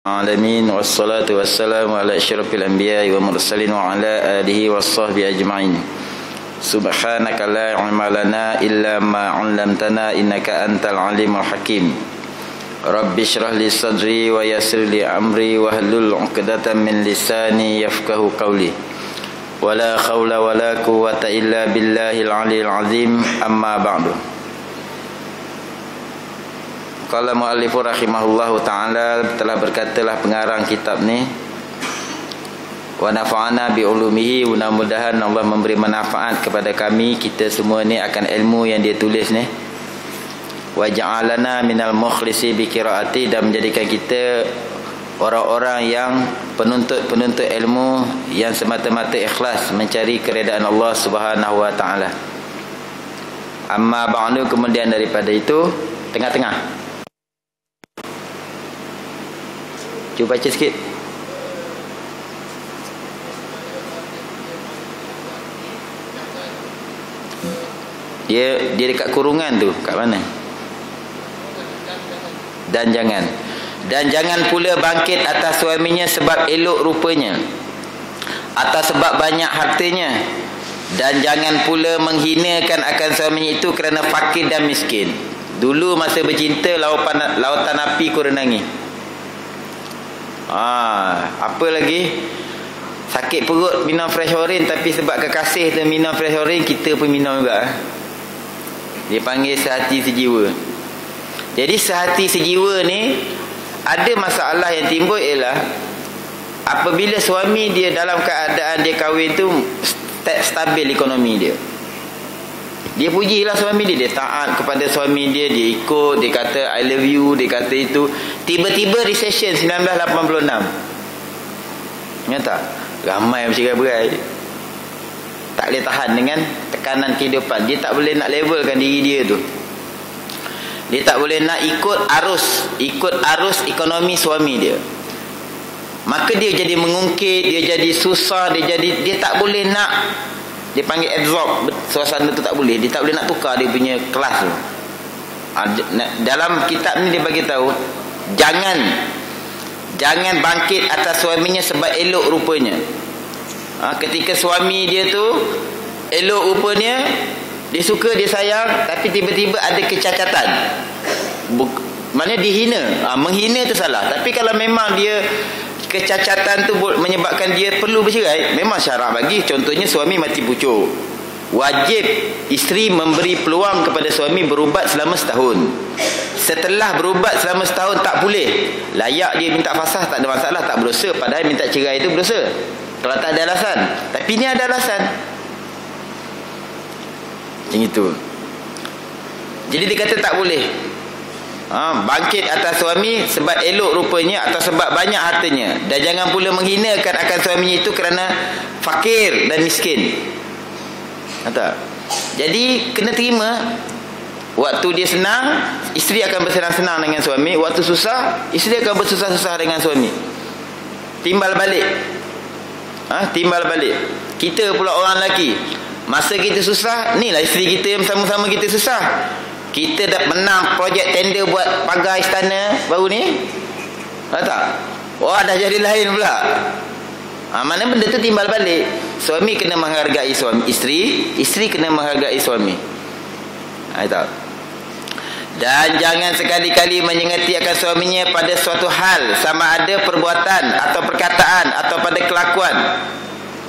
Alamin wassalatu wassalamu ala asyrafil anbiya'i wa mursalin wa ala alihi wassahbihi ajma'in. Subhanaka la ilma lana illa ma 'allamtana innaka antal alimul hakim. Rabbi shrah li sadri wa yassir li amri wa hlul 'uqdatam min lisani yafqahu qawli. Wala haula wala quwwata illa billahil aliyil azim. Amma ba'du. Qala mu'allifu rahimahullahu ta'ala, telah berkatalah pengarang kitab ni, wa nafa'ana bi ulumihi, mudah-mudahan Allah memberi manfaat kepada kami, kita semua ni akan ilmu yang dia tulis ni. Wa ja'alana minal mukhlisi bi qiraati, dan menjadikan kita orang-orang yang penuntut ilmu yang semata-mata ikhlas mencari keredaan Allah Subhanahu wa ta'ala. Amma ba'du, kemudian daripada itu, tengah-tengah cuba baca sikit. Dia dekat kurungan tu, kat mana? Dan jangan pula bangkit atas suaminya sebab elok rupanya, atas sebab banyak hartanya, dan jangan pula menghinakan akan suaminya itu kerana fakir dan miskin. Dulu masa bercinta, lautan api ku renangi. Apa lagi? Sakit perut minum fresh orange, tapi sebab kekasih tu minum fresh orange, kita pun minum juga. Dia panggil sehati sejiwa. Jadi sehati sejiwa ni, ada masalah yang timbul ialah apabila suami dia dalam keadaan dia kahwin tu stabil ekonomi dia. Dia pujilah suami dia, dia taat kepada suami dia, dia ikut, dia kata I love you, dia kata itu. Tiba-tiba recession 1986. Nyata ramai bercerai-berai, tak boleh tahan dengan tekanan kehidupan. Dia tak boleh nak levelkan diri dia tu. Dia tak boleh nak ikut arus ekonomi suami dia. Maka dia jadi mengungkit, dia jadi susah, dia tak boleh nak, dia panggil absorb suasana tu, tak boleh. Dia tak boleh nak tukar dia punya kelas tu. Dalam kitab ni dia bagi tahu, jangan bangkit atas suaminya sebab elok rupanya. Ketika suami dia tu elok rupanya, dia suka, dia sayang, tapi tiba-tiba ada kecacatan, maknanya dihina. Menghina tu salah. Tapi kalau memang dia kecacatan tu menyebabkan dia perlu bercerai, memang syarak bagi. Contohnya suami mati pucuk, wajib isteri memberi peluang kepada suami berubat selama setahun. Setelah berubat selama setahun tak pulih, layak dia minta fasah, tak ada masalah, tak berdosa. Padahal minta cerai itu berdosa kalau tak ada alasan. Tapi ni ada alasan, macam itu. Jadi dia kata tak boleh bangkit atas suami sebab elok rupanya atau sebab banyak hartanya, dan jangan pula menghinakan akan suaminya itu kerana fakir dan miskin. Kata, jadi kena terima. Waktu dia senang, isteri akan bersenang-senang dengan suami. Waktu susah, isteri akan bersusah-susah dengan suami. Timbal balik. Timbal balik. Kita pula orang lelaki, masa kita susah, ni lah isteri kita yang sama-sama kita susah. Kita dah menang projek tender buat pagar istana baru ni, tahu tak? Wah, dah jadi lain pula. Mana benda tu timbal balik. Suami kena menghargai suami, isteri kena menghargai suami. Tahu? Dan jangan sekali-kali menyengeti akan suaminya pada suatu hal, sama ada perbuatan atau perkataan atau pada kelakuan.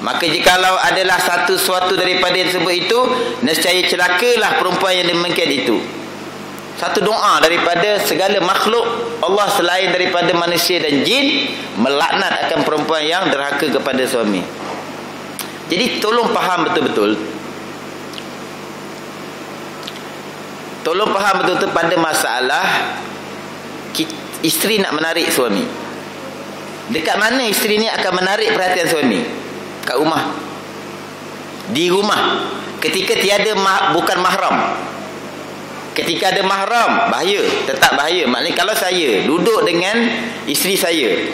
Maka jikalau adalah suatu daripada yang tersebut itu, nescaya celakalah perempuan yang demikian itu. Satu doa daripada segala makhluk Allah selain daripada manusia dan jin, melaknat akan perempuan yang derhaka kepada suami. Jadi tolong faham betul-betul. Tolong faham betul-betul pada masalah isteri nak menarik suami. Dekat mana isteri ni akan menarik perhatian suami? Kat rumah. Di rumah. Ketika tiada bukan mahram. Ketika ada mahram, bahaya. Tetap bahaya. Maknanya kalau saya duduk dengan isteri saya,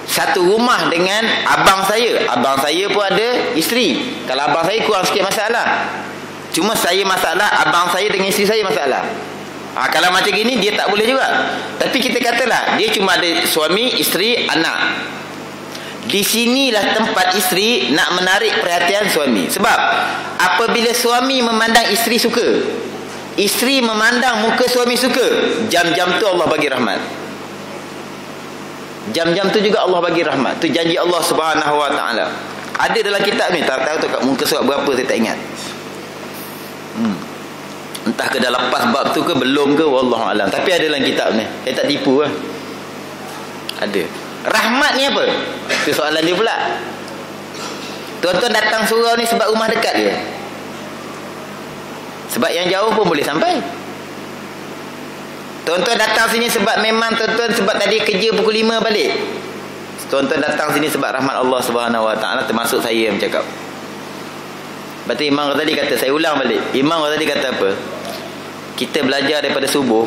satu rumah dengan abang saya pun ada isteri. Kalau abang saya kurang sikit masalah. Cuma saya masalah, abang saya dengan isteri saya masalah. Kalau macam gini dia tak boleh juga. Tapi kita katalah dia cuma ada suami, isteri, anak. Di sinilah tempat isteri nak menarik perhatian suami. Sebab apabila suami memandang isteri suka, isteri memandang muka suami suka, jam-jam tu Allah bagi rahmat. Jam-jam tu juga Allah bagi rahmat. Tu janji Allah Subhanahu Wa Taala. Ada dalam kitab ni, tak tahu tu kat muka surat berapa saya tak ingat. Entah ke dah lepas bab tu ke belum ke, wallahu alam. Tapi ada dalam kitab ni. Saya tak tipu lah. Ada. Rahmat ni apa? Itu soalan dia pula. Tuan-tuan datang surau ni sebab rumah dekat dia. Sebab yang jauh pun boleh sampai. Tuan-tuan datang sini sebab memang tuan-tuan sebab tadi kerja pukul 5 balik. Tuan-tuan datang sini sebab rahmat Allah Subhanahu Wa Taala, termasuk saya yang bercakap. Berarti Imam Ghazali kata, saya ulang balik. Imam Ghazali kata apa? Kita belajar daripada subuh,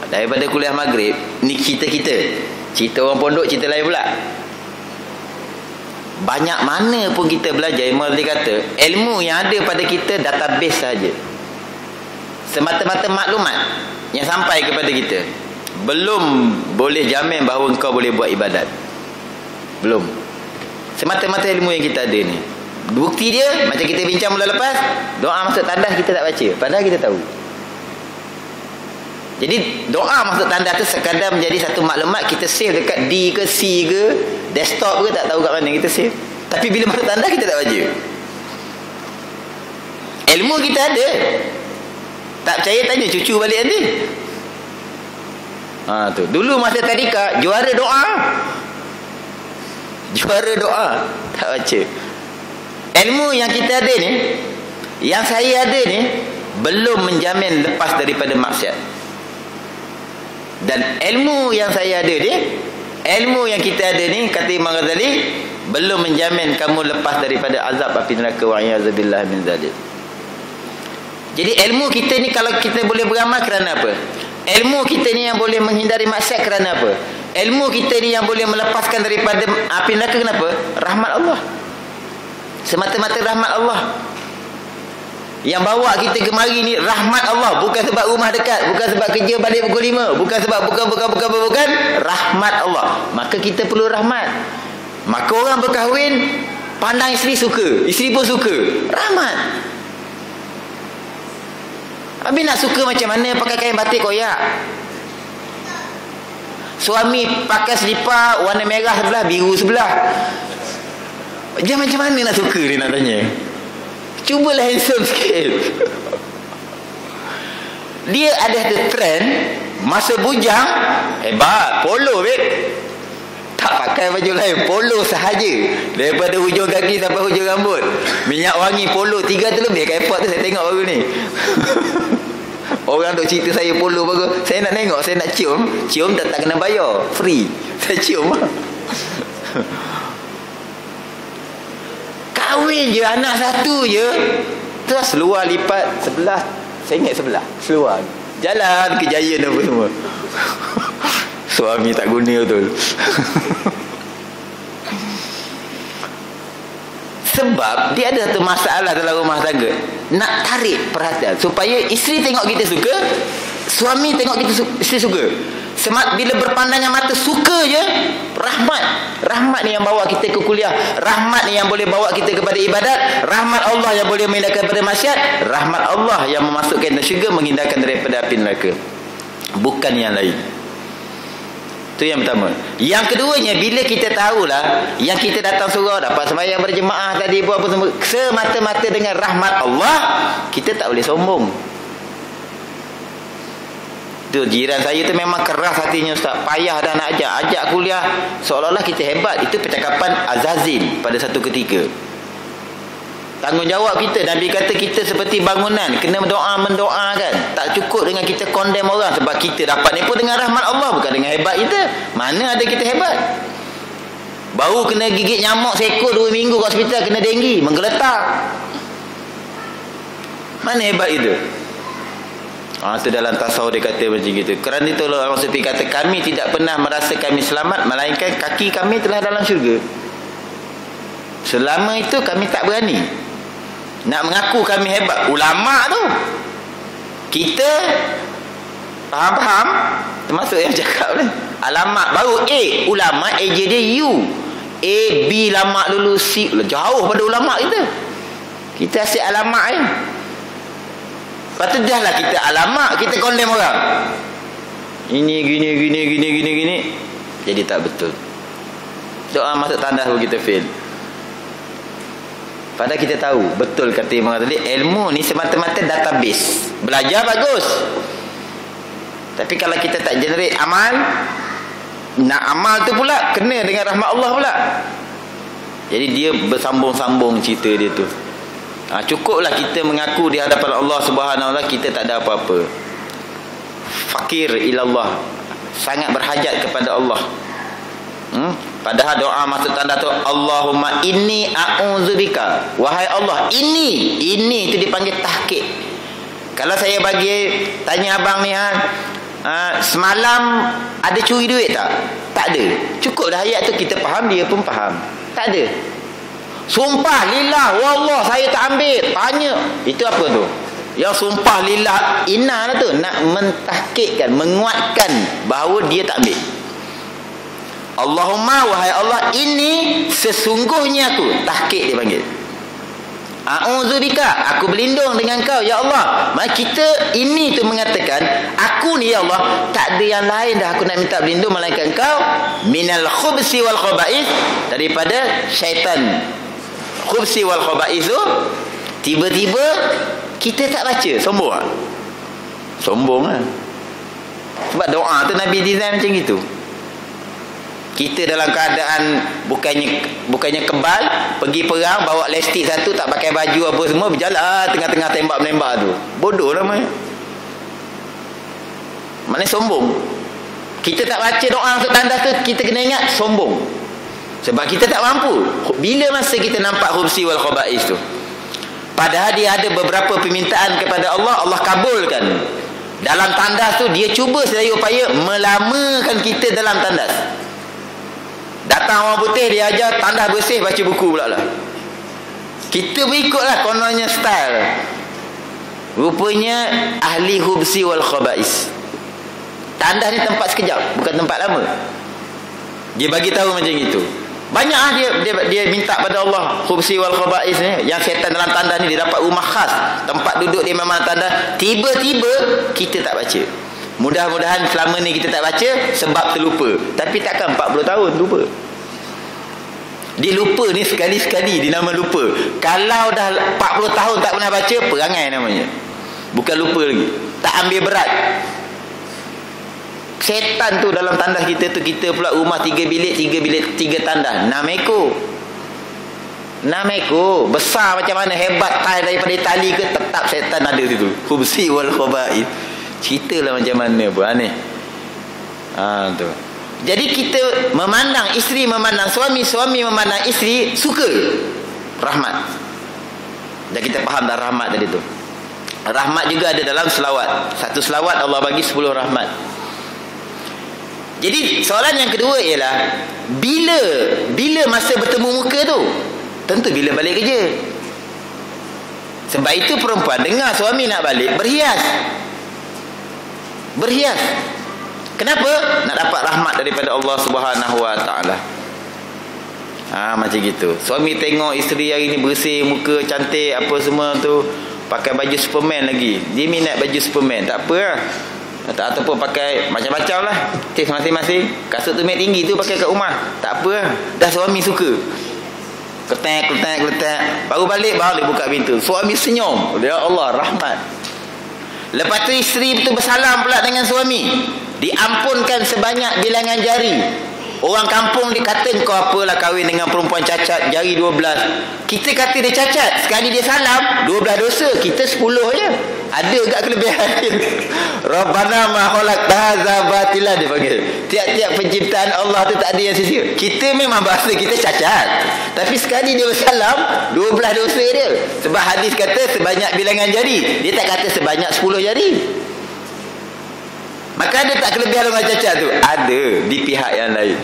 daripada kuliah maghrib. Ni kita-kita. Cerita orang pondok cerita lain pula. Banyak mana pun kita belajar, Imam Ghazali kata, ilmu yang ada pada kita database saja. Semata-mata maklumat yang sampai kepada kita. Belum boleh jamin bahawa engkau boleh buat ibadat. Belum. Semata-mata ilmu yang kita ada ni. Bukti dia, macam kita bincang mula lepas, doa masuk tandas kita tak baca, padahal kita tahu. Jadi doa masuk tandas tu sekadar menjadi satu maklumat. Kita save dekat D ke C ke desktop ke, tak tahu kat mana kita save. Tapi bila masuk tandas kita tak baca. Ilmu kita ada. Tak percaya tanya cucu balik nanti. Tu. Dulu masa tadika juara doa. Juara doa tak baca. Ilmu yang kita ada ni, yang saya ada ni, belum menjamin lepas daripada maksiat. Dan ilmu yang saya ada ni, ilmu yang kita ada ni, kata Imam Ghazali, belum menjamin kamu lepas daripada azab api neraka, wa'iyadzubillah min zalik. Jadi ilmu kita ni, kalau kita boleh beramal kerana apa? Ilmu kita ni yang boleh menghindari maksiat kerana apa? Ilmu kita ni yang boleh melepaskan daripada api neraka, kenapa? Rahmat Allah. Semata-mata rahmat Allah. Yang bawa kita kemari ni rahmat Allah, bukan sebab rumah dekat, bukan sebab kerja balik pukul 5, bukan sebab bukan rahmat Allah. Maka kita perlu rahmat. Maka orang berkahwin pandang isteri suka, isteri pun suka, rahmat. Habis nak suka macam mana? Pakai kain batik koyak. Suami pakai selipar warna merah sebelah, biru sebelah. Dia macam mana nak suka, dia nak tanya. Cubalah handsome sikit. Dia ada trend masa bujang, hebat, polo babe. Tak pakai baju lain, polo sahaja. Daripada hujung kaki sampai hujung rambut. Minyak wangi polo 3 tu lebih kat airport tu saya tengok baru ni. Orang duk cerita saya polo bagus. Saya nak tengok, saya nak cium. Cium tak kena bayar, free. Saya cium. Kahwin je, anak satu je, terus seluar lipat sebelah. Saya ingat sebelah seluar, jalan ke Giant apa semua. Suami tak guna betul. Sebab dia ada satu masalah dalam rumah tangga, nak tarik perhatian supaya isteri tengok kita suka, suami tengok kita isteri suka. Bila berpandangan mata suka je, rahmat ni yang bawa kita ke kuliah, rahmat ni yang boleh bawa kita kepada ibadat, rahmat Allah yang boleh menghindarkan daripada maksiat, rahmat Allah yang memasukkan ke syurga, menghindarkan daripada api neraka, bukan yang lain. Itu yang pertama. Yang keduanya, bila kita tahulah yang kita datang surau, dapat sembahyang berjemaah tadi, buat apa semua semata-mata dengan rahmat Allah, kita tak boleh sombong. Tu jiran saya tu memang keras hatinya, ustaz. Payah dah nak ajak kuliah, seolah-olah kita hebat. Itu percakapan Azazil pada satu ketika. Tanggungjawab kita, Nabi kata kita seperti bangunan, kena mendoakan. Tak cukup dengan kita condemn orang, sebab kita dapat ni pun dengan rahmat Allah, bukan dengan hebat kita. Mana ada kita hebat? Baru kena gigit nyamuk seekor 2 minggu kat hospital, kena denggi, menggeletar. Mana hebat itu? Itu dalam tasawuf dia kata macam gitu. Kerana itu Allah Sufi kata, kami tidak pernah merasa kami selamat, melainkan kaki kami telah dalam syurga. Selama itu kami tak berani nak mengaku kami hebat. Ulama tu, kita Faham? Termasuk yang cakap ni. Alamat baru A. Ulama A je dia U. A, B lama dulu, C. Jauh pada ulama kita. Kita asyik alamat je. Lepas tu dah lah kita alamat, kita condemn orang. Ini gini. Jadi tak betul. Doa masuk tandas pun kita fail. Padahal kita tahu betul kata Imam tadi, ilmu ni semata-mata database. Belajar bagus. Tapi kalau kita tak generate amal, nak amal tu pula kena dengan rahmat Allah pula. Jadi dia bersambung-sambung cerita dia tu. Cukuplah kita mengaku di hadapan Allah Subhanahu Wa Taala kita tak ada apa-apa. Fakir ilallah, sangat berhajat kepada Allah. Padahal doa masuk tanda tu, Allahumma inni a'udzubika. Wahai Allah, ini tu dipanggil tahqiq. Kalau saya bagi tanya abang ni, semalam ada curi duit tak? Tak ada. Cukup dah ayat tu kita faham, dia pun faham. Tak ada. Sumpah lillah wallah saya tak ambil. Tanya, itu apa tu? Yang sumpah lillah inna lah tu, nak mentahqiqkan, menguatkan bahawa dia tak ambil. Allahumma, wahai Allah, ini sesungguhnya aku. Tahqiq dia panggil. A'udzubika, aku berlindung dengan kau ya Allah. Maka kita ini tu mengatakan, aku ni ya Allah, tak ada yang lain dah aku nak minta berlindung melainkan kau minal khubsi wal khaba'is, daripada syaitan. Khubsi wal khaba'is tu tiba-tiba kita tak baca, sombong lah. Sombong lah. Sebab doa tu Nabi design macam gitu. Kita dalam keadaan bukannya kebal, pergi perang, bawa lestik satu, tak pakai baju apa semua, berjalan tengah-tengah tembak-menembak tu. Bodoh namanya. Maknanya sombong. Kita tak baca doa untuk tandas tu, kita kena ingat sombong. Sebab kita tak mampu. Bila masa kita nampak khubsi wal khaba'is tu, padahal dia ada beberapa permintaan kepada Allah, Allah kabulkan. Dalam tandas tu dia cuba sedaya upaya melamakan kita dalam tandas. Datang orang putih, dia ajar tandas bersih, baca buku pula lah. Kita berikutlah kononnya style. Rupanya ahli khubsi wal khaba'is. Tandas ni tempat sekejap, bukan tempat lama. Dia bagi tahu macam itu. Banyak dia minta pada Allah khubsi wal khaba'is ni. Yang setan dalam tandas ni dia dapat rumah khas, tempat duduk dia memang tandas. Tiba-tiba kita tak baca. Mudah-mudahan selama ni kita tak baca sebab terlupa. Tapi takkan 40 tahun lupa. Dia lupa ni sekali-sekali, dia nama lupa. Kalau dah 40 tahun tak pernah baca, perangai namanya. Bukan lupa lagi. Tak ambil berat. Setan tu dalam tandas kita tu, kita pula rumah 3 bilik 3 tandas. 6 ekor. 6 ekor. Besar macam mana, hebat tai daripada Itali ke, tetap setan ada situ. Khubsi wal khaba'is. Ceritalah macam mana pun aneh. Tu. Jadi kita memandang isteri, memandang suami, suami memandang isteri, suka rahmat. Dan kita faham dah rahmat tadi tu. Rahmat juga ada dalam selawat. Satu selawat Allah bagi 10 rahmat. Jadi soalan yang kedua ialah, bila masa bertemu muka tu? Tentu bila balik kerja. Sebab itu perempuan dengar suami nak balik, berhias. Kenapa? Nak dapat rahmat daripada Allah Subhanahu Wa Taala. Macam gitu. Suami tengok isteri hari ni bersih muka, cantik apa semua tu, pakai baju Superman lagi. Dia minat baju Superman, tak apa lah. Ataupun pakai macam-macam lah, taste masing-masing. Kasut tumit tinggi tu pakai kat rumah, tak apa lah. Dah suami suka. Kletek. Baru balik, baru dia buka pintu. Suami senyum. Ya Allah, rahmat. Lepas tu isteri tu bersalam pula dengan suami. Diampunkan sebanyak bilangan jari. Orang kampung dikata, kau apalah kahwin dengan perempuan cacat, jari 12. Kita kata dia cacat, sekali dia salam 12 dosa, kita 10 je. Ada agak kelebihan. Rabbana ma khalaqta hadza batila, dia panggil. Tiap-tiap penciptaan Allah tu tak ada yang sia-sia. Kita memang bahasa kita cacat, tapi sekali dia bersalam 12 dosa dia. Sebab hadis kata sebanyak bilangan jari, dia tak kata sebanyak 10 jari. Maka ada tak kelebihan orang cacat tu? Ada di pihak yang lain.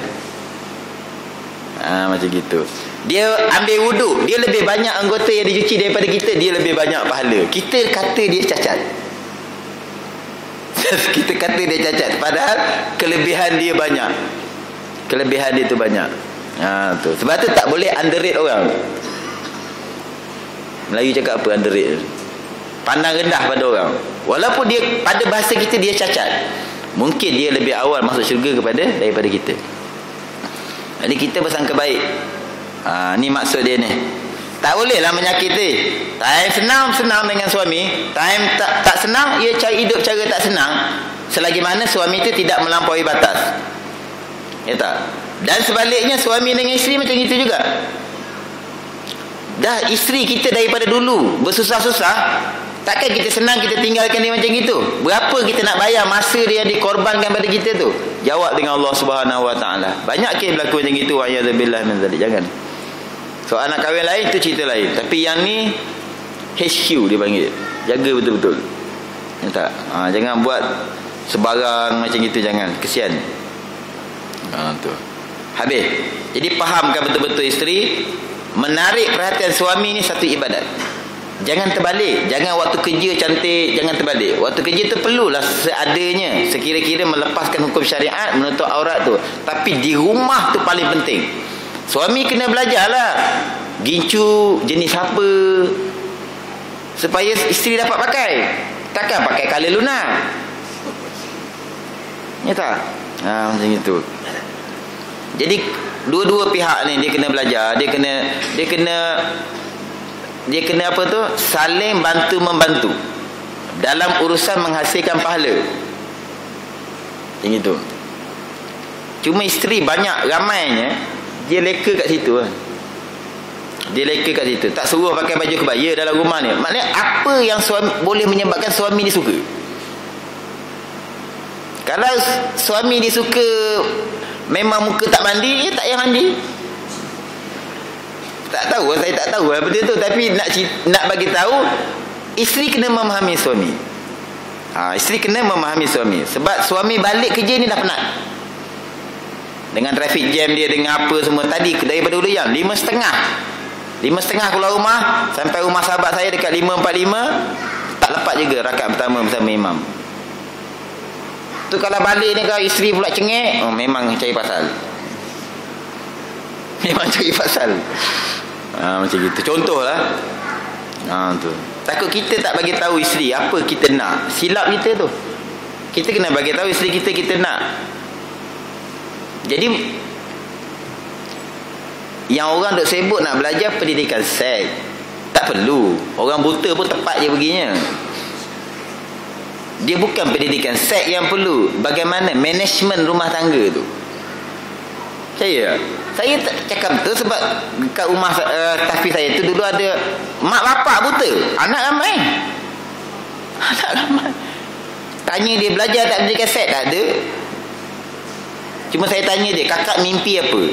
Macam gitu. Dia ambil wuduk, dia lebih banyak anggota yang dicuci daripada kita, dia lebih banyak pahala. Kita kata dia cacat. Kita kata dia cacat, padahal kelebihan dia banyak. Kelebihan dia tu banyak. Tu. Sebab tu tak boleh underrate orang. Melayu cakap apa underrate? Pandang rendah pada orang. Walaupun dia pada bahasa kita dia cacat, mungkin dia lebih awal masuk syurga daripada kita. Jadi kita bersangka baik. Ni maksud dia ni. Tak bolehlah menyakiti. Time senang dengan suami, time tak senang, ia cari hidup cara tak senang, selagi mana suami itu tidak melampaui batas. Ya tak? Dan sebaliknya suami dengan isteri macam itu juga. Dah isteri kita daripada dulu bersusah-susah, takkan kita senang kita tinggalkan dia macam itu? Berapa kita nak bayar masa dia dikorbankan pada kita tu? Jawab dengan Allah Subhanahu Wa Taala. Banyak kes berlaku macam itu. Wa'iyadzubillah min zalik. Jangan. So anak kahwin lain tu cerita lain, tapi yang ni HQ dia panggil. Jaga betul-betul. Ya tak? Jangan buat sebarang macam itu, jangan. Kesian. Tu. Habis. Jadi fahamkan betul-betul isteri, menarik perhatian suami ni satu ibadat. Jangan terbalik. Jangan waktu kerja cantik, jangan terbalik. Waktu kerja tu perlulah seadanya, sekira-kira melepaskan hukum syariat, menutup aurat tu. Tapi di rumah tu paling penting. Suami kena belajarlah gincu jenis apa supaya isteri dapat pakai. Takkan pakai color lunar. Ya tak? Macam itu. Jadi dua-dua pihak ni dia kena belajar, dia kena apa tu? Saling bantu membantu dalam urusan menghasilkan pahala. Macam itu. Cuma isteri banyak ramainya dia leka kat situ. Dia leka kat situ. Tak suruh pakai baju kebaya dalam rumah ni. Maknanya apa yang suami boleh menyebabkan suami ni suka? Kalau suami ni suka memang muka tak mandi, tak payah mandi. Tak tahu, saya tak tahu benda tu, tapi nak bagi tahu isteri kena memahami suami. Isteri kena memahami suami. Sebab suami balik kerja ni dah penat. Dengan traffic jam dia, dengan apa semua. Tadi daripada dulu jam 5.30 keluar rumah, sampai rumah sahabat saya dekat 5.45. Tak lepas juga rakaat pertama bersama imam. Tu kalau balik ni, kalau isteri pula cengek, memang cari pasal. Memang cari pasal. Macam gitu. Contohlah. Tu. Takut kita tak bagi tahu isteri apa kita nak. Silap kita tu. Kita kena bagi tahu isteri kita nak. Jadi yang orang duk sibuk nak belajar pendidikan seks, tak perlu. Orang buta pun tepat je perginya. Dia bukan pendidikan seks yang perlu, bagaimana management rumah tangga tu. Saya cakap tu sebab kat rumah tafi saya tu dulu ada mak bapak buta, anak ramai. Tanya dia belajar tak pendidikan seks, tak ada. Cuma saya tanya dia, kakak mimpi apa?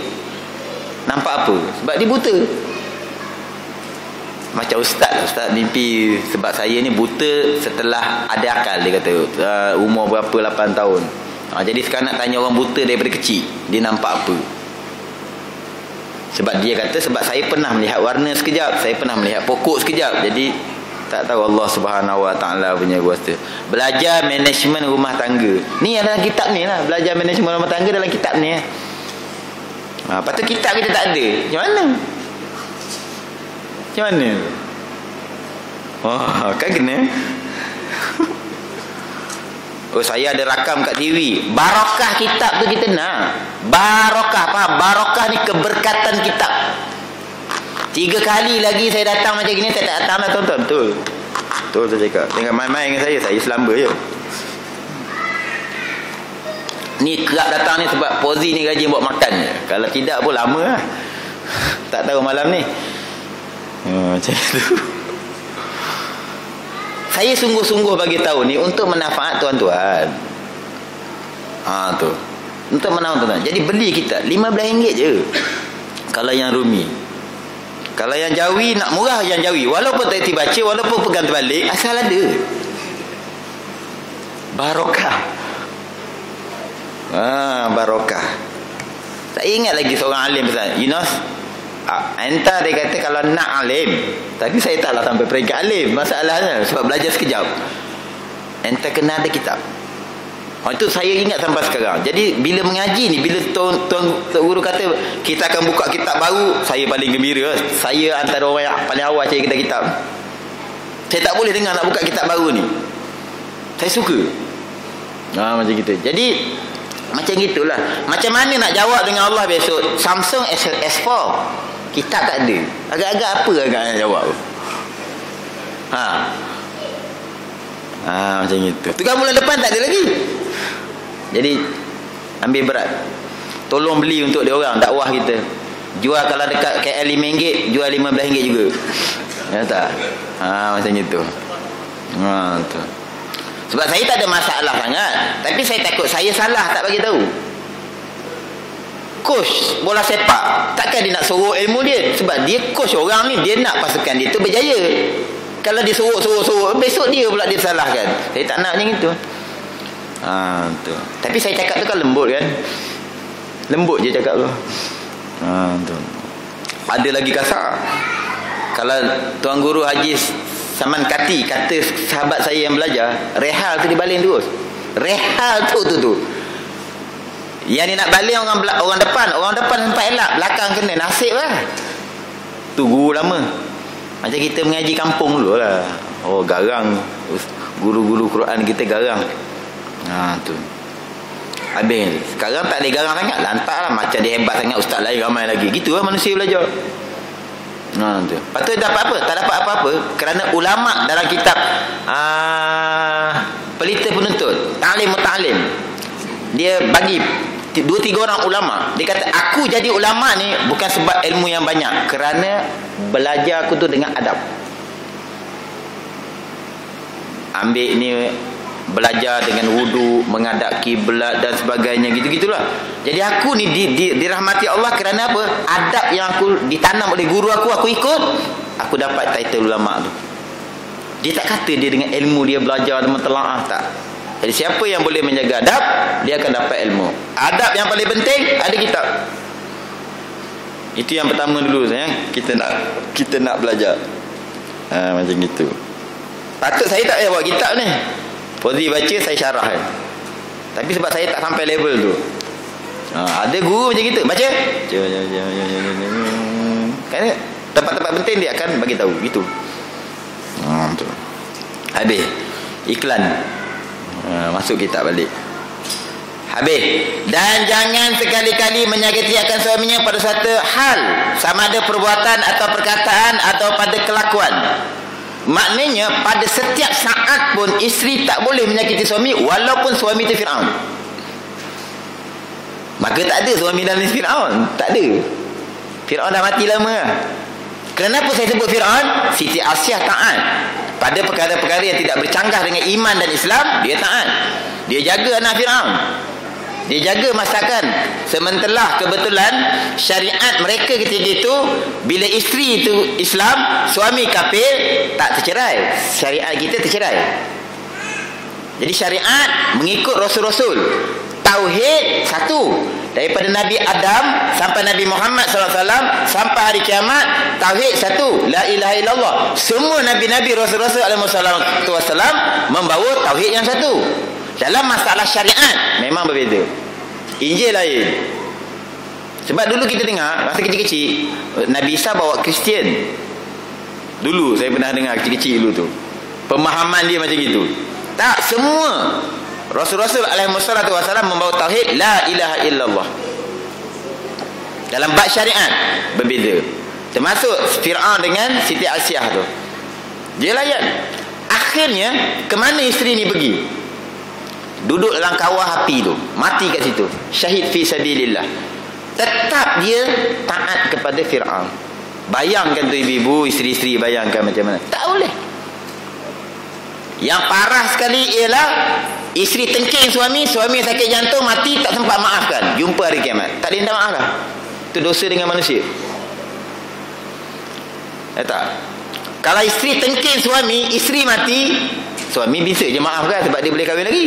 Nampak apa? Sebab dia buta. Macam ustaz mimpi, sebab saya ni buta setelah ada akal, dia kata. Umur berapa, 8 tahun. Jadi sekarang nak tanya orang buta daripada kecil, dia nampak apa? Sebab dia kata, sebab saya pernah melihat warna sekejap, saya pernah melihat pokok sekejap. Jadi tak tahu Allah Subhanahu Wa Taala punya kuasa. Belajar manajemen rumah tangga. Ni dalam kitab ni lah. Belajar manajemen rumah tangga dalam kitab ni. Lepas tu kitab kita tak ada. Macam mana? Macam mana? Kan kena. Saya ada rakam kat TV. Barakah kitab tu kita nak. Barakah, faham? Barakah ni keberkatan kitab. 3 kali lagi saya datang macam gini, saya tak datang lah, tuan-tuan. Betul saya cakap. Jangan main-main dengan saya selamba je. Ni kerap datang ni sebab Pozi ni rajin buat makan je. Kalau tidak pun lama lah. Tak tahu malam ni. Macam tu. Saya sungguh-sungguh bagi tahu ni untuk manfaat tuan-tuan. Tu. Untuk manfaat tuan-tuan. Jadi beli kita RM15 je. Kalau yang Rumi. Kalau yang Jawi nak murah, yang Jawi. Walaupun tak erti baca, walaupun pegang terbalik, asal ada. Barakah. Barakah. Saya ingat lagi seorang alim besar, Yunus. Entah dia kata kalau nak alim, tapi saya taklah sampai peringkat alim. Masalahnya sebab belajar sekejap. Entah kena ada kitab. Itu saya ingat sampai sekarang. Jadi bila mengaji ni, bila tuan guru kata kita akan buka kitab baru, saya paling gembira. Saya antara orang yang paling awal cari kitab. Saya tak boleh dengar nak buka kitab baru ni. Saya suka. Macam gitu. Jadi macam gitulah. Macam mana nak jawab dengan Allah besok? Samsung S4 kitab tak ada. Agak-agak apa agak nak jawab? Macam gitu. Tu kan bulan depan tak ada lagi. Jadi ambil berat. Tolong beli untuk dia orang dakwah kita. Jual kalau dekat KL RM5, jual RM15 juga. Ya tak? Macam gitu. Tu. Sebab saya tak ada masalah sangat, tapi saya takut saya salah tak bagi tahu. Coach bola sepak, takkan dia nak sorok ilmu dia, sebab dia coach orang ni, dia nak pasukan dia tu berjaya. Kalau dia sorok, besok dia pula dia salahkan. Saya tak nak macam itu. Tu. Tapi saya cakap tu kan lembut kan. Lembut je cakap tu. Tu. Ada lagi kasar. Kalau Tuan Guru Haji Saman Kati kata sahabat saya yang belajar, rehal tu dibaling terus. Rehal tu. Yang ni nak baling orang depan sempat elak, belakang kena, nasib lah. Tu guru lama. Macam kita mengaji kampung dulu lah. Garang. Guru-guru Quran kita garang. Tu. Habis. Sekarang tak ada garang sangat. Lantak lah. Macam dia hebat sangat, ustaz lain ramai lagi. Gitu lah manusia belajar. Tu. Lepas tu dapat apa? Tak dapat apa-apa. Kerana ulama' dalam kitab Pelita Penuntut, Ta'lim Muta'lim, dia bagi 2-3 orang ulama'. Dia kata aku jadi ulama' ni bukan sebab ilmu yang banyak, kerana belajar aku tu dengan adab. Ambil ni belajar dengan wudu, menghadap kiblat dan sebagainya, gitu-gitulah. Jadi aku ni dirahmati Allah kerana apa? Adab yang aku ditanam oleh guru aku ikut, aku dapat title ulama' tu. Dia tak kata dia dengan ilmu dia belajar dan mentelaah, tak. Jadi siapa yang boleh menjaga adab, dia akan dapat ilmu. Adab yang paling penting ada kitab. Itu yang pertama dulu sayang, kita nak belajar. Macam gitu. Patut saya tak payah bawa kitab ni. Pozi baca, saya syarah kan. Tapi sebab saya tak sampai level tu. Ada guru macam gitu, baca. Kan tempat-tempat penting dia akan bagi tahu gitu. Tu. Habis iklan. Masuk kitab balik. Habis. Dan jangan sekali-kali menyakiti akan suaminya pada suatu hal, sama ada perbuatan atau perkataan atau pada kelakuan. Maknanya pada setiap saat pun isteri tak boleh menyakiti suami, walaupun suami itu Fir'aun. Maka tak ada suami dalam Fir'aun. Tak ada. Fir'aun dah mati lama. Kenapa saya sebut Fir'aun? Siti Asyah taat pada perkara-perkara yang tidak bercanggah dengan iman dan Islam. Dia taat. Dia jaga anak Fir'aun. Dia jaga masakan. Sementara kebetulan syariat mereka ketika itu, bila isteri itu Islam, suami kafir, tak tercerai. Syariat kita tercerai. Jadi syariat mengikut Rasul-Rasul. Tauhid satu. Daripada Nabi Adam sampai Nabi Muhammad SAW sampai hari kiamat, tauhid satu, la ilaha illallah. Semua Nabi-Nabi Rasul-Rasul SAW membawa tauhid yang satu. Dalam masalah syariat memang berbeza. Injil lain. Sebab dulu kita dengar masa kecil-kecil, Nabi Isa bawa Kristian. Dulu saya pernah dengar kecil-kecil dulu tu. Pemahaman dia macam gitu. Tak, semua Rasul-Rasul SAW membawa tauhid la ilaha illallah. Dalam bab syariat berbeza. Termasuk Fir'aun dengan Siti Asyah tu. Dia layan. Akhirnya ke mana isteri ni pergi? Duduk dalam kawah api tu, mati kat situ, syahid fi sabilillah. Tetap dia taat kepada Fir'aun. Bayangkan tu ibu-ibu, isteri-isteri, bayangkan macam mana. Tak boleh. Yang parah sekali ialah isteri tengking suami sakit jantung, mati, tak sempat maafkan. Jumpa hari kiamat, tak ada minta maaf lah. Itu dosa dengan manusia. Tak. Kalau isteri tengking suami, isteri mati, suami bisa je maafkan sebab dia boleh kahwin lagi.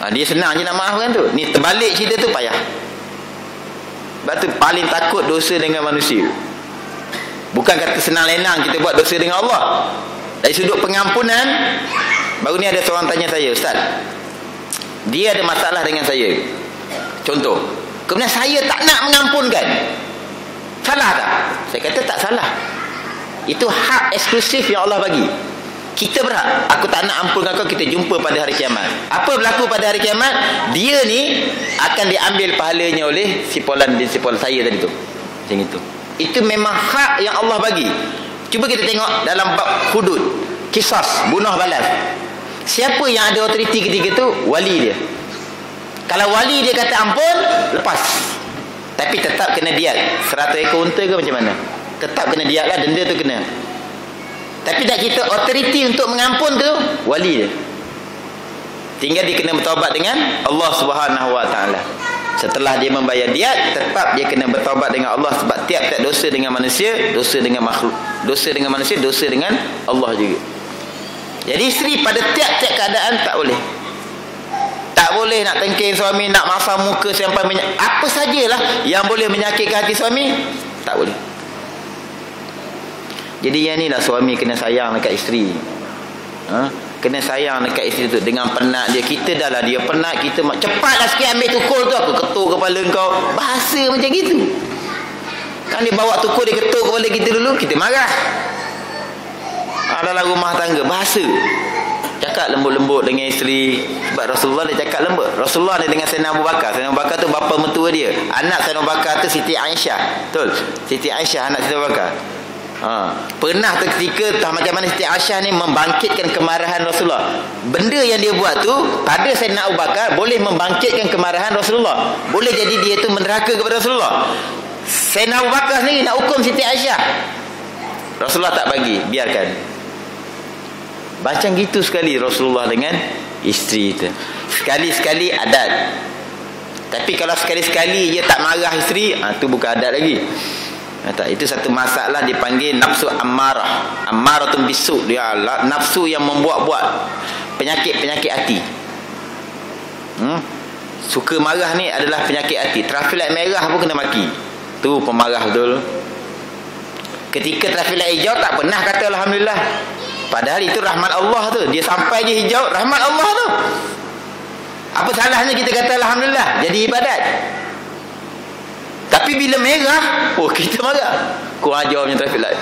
Dia senang je nak maafkan tu. Ni terbalik cerita tu payah. Sebab tu paling takut dosa dengan manusia. Bukan kata senang lenang kita buat dosa dengan Allah. Dari sudut pengampunan, Baru ni ada seorang tanya saya, Ustaz, dia ada masalah dengan saya, contoh, kemudian saya tak nak mengampunkan, salah tak? Saya kata tak salah. Itu hak eksklusif yang Allah bagi. Kita berhak. Aku tak nak ampunkan kau, kita jumpa pada hari kiamat. Apa berlaku pada hari kiamat? Dia ni akan diambil pahalanya oleh si Polan dan si Polan saya tadi tu. Macam itu. Itu memang hak yang Allah bagi. Cuba kita tengok dalam bab hudud, kisas, bunuh balas. Siapa yang ada otoriti ketika tu? Wali dia. Kalau wali dia kata ampun, lepas. Tapi tetap kena diat. 100 ekor unta ke macam mana? Tetap kena diat lah, denda tu kena. Tapi tak kita otoriti untuk mengampun tu wali dia. Tinggal dia kena bertaubat dengan Allah Subhanahu Wa Taala. Setelah dia membayar diat, tetap dia kena bertaubat dengan Allah, sebab tiap-tiap dosa dengan manusia, dosa dengan makhluk. Dosa dengan manusia, dosa dengan Allah juga. Jadi isteri pada tiap-tiap keadaan tak boleh. Tak boleh nak tengking suami, nak masam muka sampai apa sajalah yang boleh menyakitkan hati suami, tak boleh. Jadi yang ni lah suami kena sayang dekat isteri. Kena sayang dekat isteri tu. Dengan penat dia, kita dah lah dia penat, kita cepatlah sikit ambil tukul tu, aku ketuk kepala kau. Bahasa macam gitu. Kan dia bawa tukul, dia ketuk kepala kita dulu, kita marah. Adalah rumah tangga, bahasa. Cakap lembut-lembut dengan isteri. Sebab Rasulullah dia cakap lembut. Rasulullah dia dengan Sayyidina Abu Bakar. Sayyidina Abu Bakar tu bapa mertua dia. Anak Sayyidina Abu Bakar tu Siti Aisyah. Betul? Siti Aisyah anak Sayyidina Abu Bakar. Pernah tu ketika tak macam mana Siti Aisyah ni membangkitkan kemarahan Rasulullah. Benda yang dia buat tu pada Sayyidina Abu Bakar boleh membangkitkan kemarahan Rasulullah. Boleh jadi dia tu menderhaka kepada Rasulullah. Sayyidina Abu Bakar sendiri nak hukum Siti Aisyah, Rasulullah tak bagi, biarkan. Macam gitu sekali Rasulullah dengan isteri itu. Sekali-sekali adat. Tapi kalau sekali-sekali dia tak marah isteri, tu bukan adat lagi. Tak, itu satu masalah dipanggil nafsu ammarah. Ammaratun bisu, dia nafsu yang membuat-buat penyakit-penyakit hati. Suka marah ni adalah penyakit hati. Traffic light merah pun kena maki. Tu pemarah betul. Ketika traffic light hijau tak pernah kata alhamdulillah. Padahal itu rahmat Allah tu. Dia sampai je hijau, rahmat Allah tu. Apa salahnya kita kata alhamdulillah, jadi ibadat. Tapi bila merah, kita marah. Kurang ajar punya traffic light.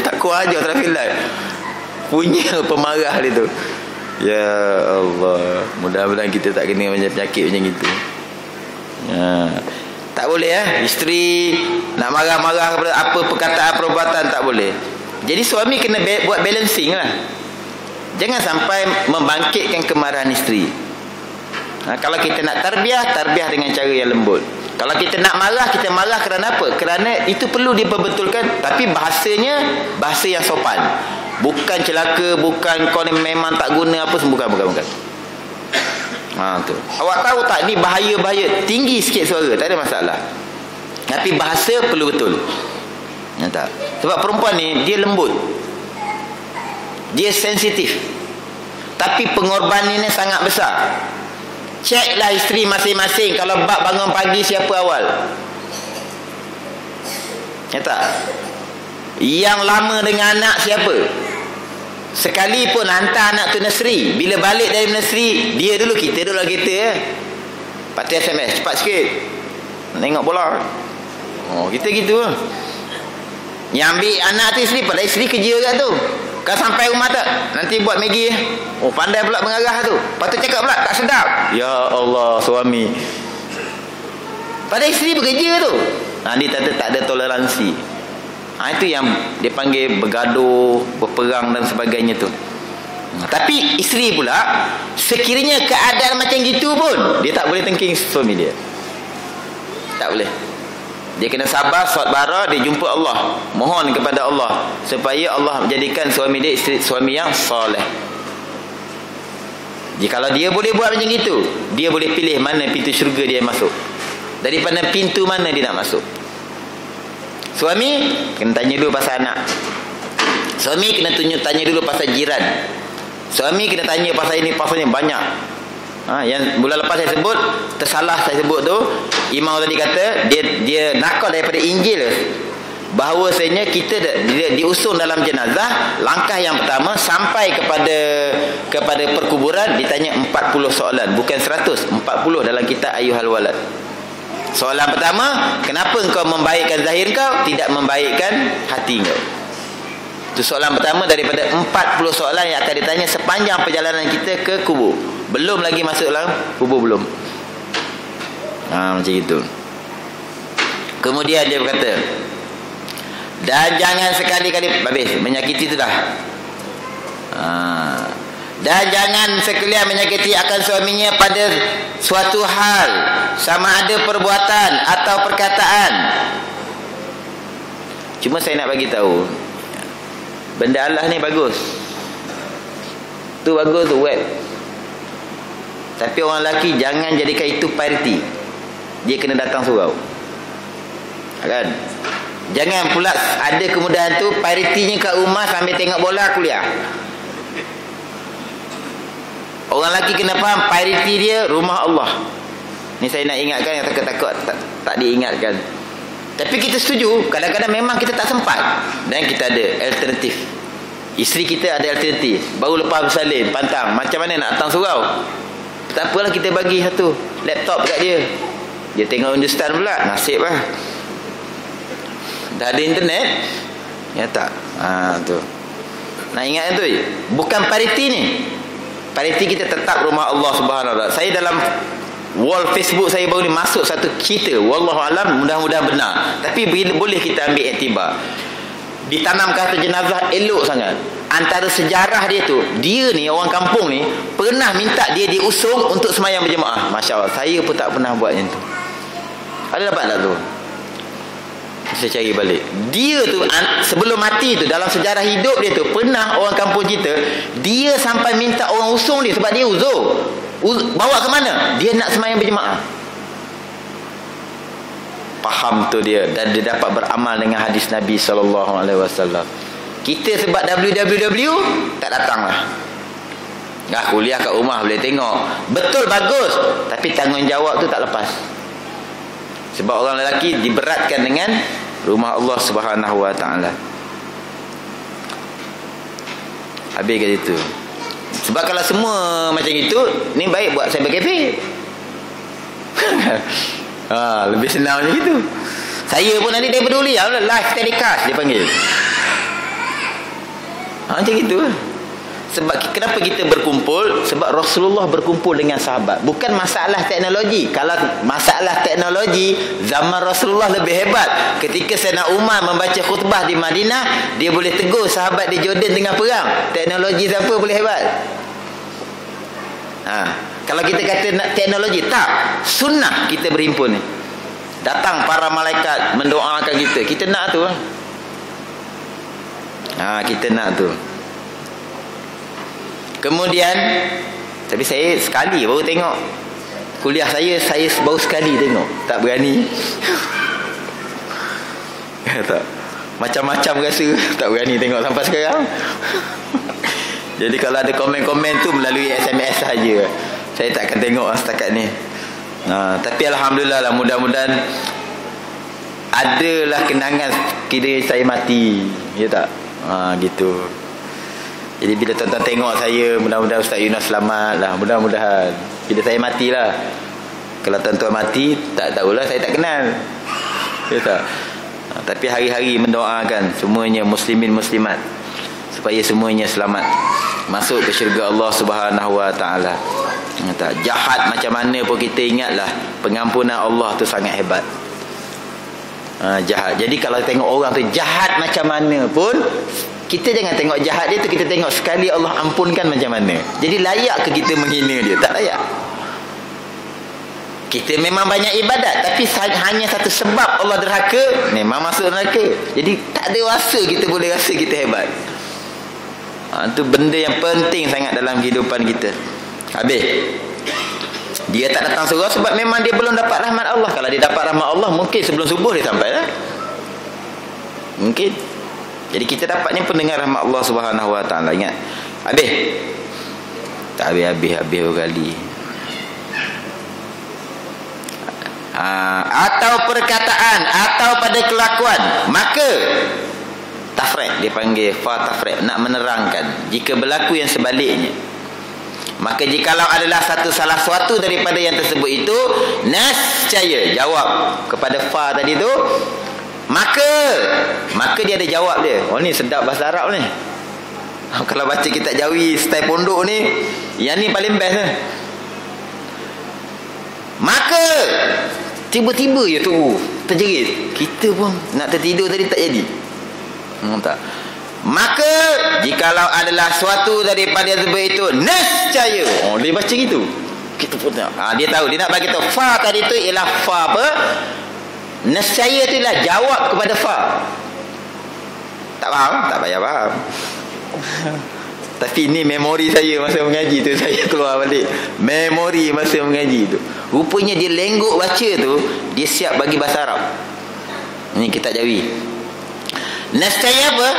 Tak kurang ajar traffic light. Punya pemarah dia tu. Ya Allah, mudah-mudahan kita tak kena macam penyakit macam gitu. Tak boleh isteri nak marah-marah kepada apa perkataan perbuatan, tak boleh. Jadi suami kena buat balancing lah. Jangan sampai membangkitkan kemarahan isteri. Kalau kita nak tarbiyah dengan cara yang lembut. Kalau kita nak marah, kita marah kerana apa? Kerana itu perlu diperbetulkan, tapi bahasanya bahasa yang sopan. Bukan celaka, bukan kau ni memang tak guna apa semua, bukan. Tu. Awak tahu tak ni bahaya-bahaya, tinggi sikit suara, tak ada masalah. Tapi bahasa perlu betul. Tak? Sebab perempuan ni dia lembut. Dia sensitif. Tapi pengorbanannya sangat besar. Ceklah isteri masing-masing. Kalau bab bangun pagi siapa awal? Tak? Yang lama dengan anak siapa? Sekalipun hantar anak tu nursery, bila balik dari nursery, dia dulu, kita dulu kita Pak SMS cepat sikit nak tengok bola. Kita gitu. Yang ambil anak tu isteri, pada isteri kerja kat tu. Kau sampai rumah tak, nanti buat Maggi. Pandai pula mengarah tu. Lepas tu cakap pula tak sedap. Ya Allah, suami. Pada isteri bekerja tu. Dia tak ada toleransi. Itu yang dia panggil bergaduh, berperang dan sebagainya tu. Tapi isteri pula, sekiranya keadaan macam gitu pun, dia tak boleh tengking suami dia. Tak boleh. Dia kena sabar, saudara, dia jumpa Allah, mohon kepada Allah supaya Allah menjadikan suami dia suami yang soleh. Jadi kalau dia boleh buat macam itu, dia boleh pilih mana pintu syurga dia masuk, daripada pintu mana dia nak masuk. Suami kena tanya dulu pasal anak. Suami kena tanya dulu pasal jiran. Suami kena tanya pasal ini, pasal ini banyak. Yang bulan lepas saya sebut, tersalah saya sebut tu, Imam tadi kata dia nakal daripada Injil. bahawasanya kita diusung dalam jenazah, langkah yang pertama sampai kepada perkuburan ditanya 40 soalan, bukan 100, 40 dalam kitab Ayyuhal Walad. Soalan pertama, kenapa engkau membaikkan zahir kau, tidak membaikkan hati kau? Itu soalan pertama daripada 40 soalan yang akan ditanya sepanjang perjalanan kita ke kubur. Belum lagi masuk dalam kubur, belum. Macam itu. Kemudian dia berkata, dan jangan sekali-kali, habis menyakiti itu dah. Dan jangan sekalian menyakiti akan suaminya pada suatu hal, sama ada perbuatan atau perkataan. Cuma saya nak bagi tahu, benda Allah ni bagus. Tu bagus tu, web. Tapi orang lelaki jangan jadikan itu priority. Dia kena datang surau. Kan? Jangan pula ada kemudahan tu prioritinya kat rumah sambil tengok bola, kuliah. Orang lelaki kena faham priority dia rumah Allah. Ni saya nak ingatkan yang takut-takut tak diingatkan. Tapi kita setuju, kadang-kadang memang kita tak sempat dan kita ada alternatif. Isteri kita ada alternatif. Baru lepas bersalin, pantang, macam mana nak datang surau? Tak apalah, kita bagi satu laptop kat dia. Dia tengok Hindustan pula, nasib lah. Dah ada internet. Ya tak? Tu. Nak ingat tu, bukan pariti ni. Pariti kita tetap rumah Allah Subhanahu Wa Taala. Saya dalam wall Facebook saya baru ni masuk satu cerita, wallahualam, mudah-mudahan benar. Tapi boleh kita ambil iktibar. Ditanam kata jenazah elok sangat. Antara sejarah dia tu, dia ni orang kampung ni pernah minta dia diusung untuk sembahyang berjemaah. Masya-Allah, saya pun tak pernah buat macam tu. Ada dapat tak tu? Saya cari balik. Dia tu sebelum mati tu, dalam sejarah hidup dia tu, pernah orang kampung kita, dia sampai minta orang usung dia sebab dia uzur. Bawa ke mana? Dia nak sembahyang berjemaah. Faham tu dia, dan dia dapat beramal dengan hadis Nabi SAW. Kita sebab WWW tak datanglah. Kuliah kat rumah boleh tengok. Betul, bagus, tapi tanggungjawab tu tak lepas. Sebab orang lelaki diberatkan dengan rumah Allah Subhanahu Wa Taala. Habis kat situ. Sebab kalau semua macam itu, ni baik buat saya berkafe. Lebih senang macam itu. Saya pun nanti dia peduli live telecast dia panggil. Macam itu. Sebab kenapa kita berkumpul? Sebab Rasulullah berkumpul dengan sahabat. Bukan masalah teknologi. Kalau masalah teknologi, zaman Rasulullah lebih hebat. Ketika Sayyidina Umar membaca khutbah di Madinah, dia boleh tegur sahabat di Jordan tengah perang. Teknologi siapa boleh hebat? Kalau kita kata teknologi, tak. Sunnah kita berhimpun ni. Datang para malaikat mendoakan kita. Kita nak tu. Kita nak tu. Kemudian, tapi saya sekali baru tengok. Kuliah saya baru sekali tengok. Tak berani. Tak. Macam-macam rasa tak berani tengok sampai sekarang. Jadi kalau ada komen-komen tu melalui SMS saja. Saya tak akan tengok setakat ni. Tapi alhamdulillah lah, mudah-mudahan adalah kenangan kira saya mati. Ya tak? Gitu. Jadi bila tuan-tuan tengok saya, mudah-mudahan Ustaz Yunus selamat lah. Mudah-mudahan. Bila saya matilah. Kalau tuan-tuan mati, tak tahulah, saya tak kenal. Ya tak? Tapi hari-hari mendoakan semuanya muslimin muslimat, supaya semuanya selamat masuk ke syurga Allah Subhanahu Wa Taala. Jahat macam mana pun kita ingatlah, pengampunan Allah tu sangat hebat. Jahat. Jadi kalau tengok orang tu jahat macam mana pun, kita jangan tengok jahat dia tu, kita tengok sekali Allah ampunkan macam mana. Jadi layak ke kita menghina dia? Tak layak. Kita memang banyak ibadat, tapi hanya satu sebab Allah derhaka, memang masuk neraka. Jadi tak ada rasa kita boleh rasa kita hebat. Itu benda yang penting sangat dalam kehidupan kita. Habis. Dia tak datang surau sebab memang dia belum dapat rahmat Allah. Kalau dia dapat rahmat Allah, mungkin sebelum subuh dia sampai lah. Mungkin. Jadi kita dapatnya pun dengan rahmat Allah Subhanahu Wa Taala. Ingat. Habis. Tak habis-habis berkali. atau perkataan atau pada kelakuan, maka tafriq, dia panggil fa tafriq, nak menerangkan. Jika berlaku yang sebaliknya, maka jikalau adalah salah suatu daripada yang tersebut itu nascaya, jawab kepada fa tadi tu, maka dia ada jawab dia. Oh ni sedap bahasa Arab ni. Kalau baca kitab Jawi style pondok ni, yang ni paling best lah. Maka tiba-tiba je tu terjerit. Kita pun nak tertidur tadi tak jadi. Tak. Maka jikalau adalah suatu daripada sebab itu nescaya. Oh, dia baca gitu. Kita pun dia tahu, dia nak bagi tahu fa tadi tu ialah fa apa? Nescaya tu ialah jawab kepada fa. Tak faham? Tak payah faham. Tapi ni memori saya masa mengaji tu, saya keluar balik memori masa mengaji tu. Rupanya dia lenggok baca tu, dia siap bagi bahasa Arab. Ni kitab Jawi. Nescaya apa?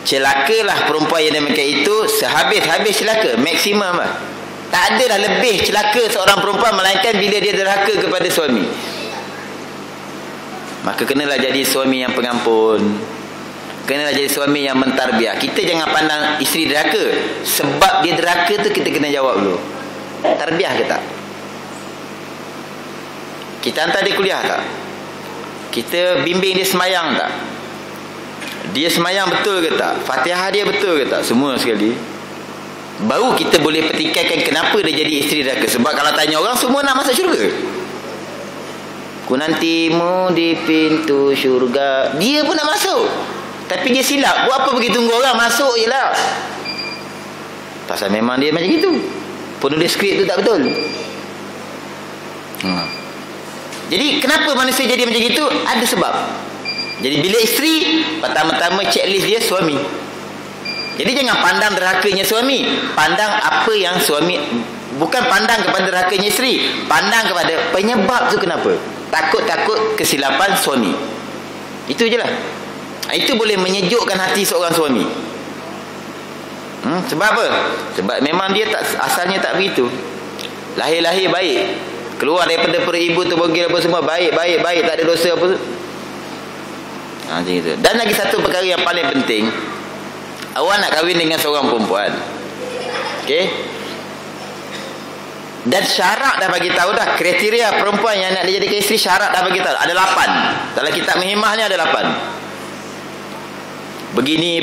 Celakalah perempuan yang demikian itu, sehabis-habis celaka, maksimum lah. Tak ada dah lebih celaka seorang perempuan melainkan bila dia derhaka kepada suami. Maka kenalah jadi suami yang pengampun, kenalah jadi suami yang mentarbiah. Kita jangan pandang isteri derhaka, sebab dia derhaka tu kita kena jawab dulu, tarbiah ke tak? Kita hantar dia kuliah tak? Kita bimbing dia semayang tak? Dia semayang betul ke tak? Fatihah dia betul ke tak? Semua sekali. Baru kita boleh petikaikan kenapa dia jadi isteri derhaka. Sebab kalau tanya orang, semua nak masuk syurga. Ku nantimu di pintu syurga. Dia pun nak masuk, tapi dia silap. Buat apa pergi tunggu orang? Masuk je lah. Pasal memang dia macam itu. Penulis skrip tu tak betul. Jadi kenapa manusia jadi macam itu? Ada sebab. Jadi bila isteri, pertama-tama checklist dia suami. Jadi jangan pandang derhakanya suami, pandang apa yang suami. Bukan pandang kepada derhakanya isteri, pandang kepada penyebab tu kenapa. Takut-takut kesilapan suami. Itu je lah. Itu boleh menyejukkan hati seorang suami. Sebab apa? Sebab memang dia tak, asalnya tak begitu. Lahir-lahir baik, keluar daripada perut ibu tu bogil apa semua baik, tak ada dosa apa. Macam itu. Dan lagi satu perkara yang paling penting, awak nak kahwin dengan seorang perempuan, okey? Dan syarat dah bagi tahu dah, kriteria perempuan yang nak dijadikan isteri, syarat dah bagi tahu. Ada 8. Dalam kitab Mihimah ni ada 8. Begini.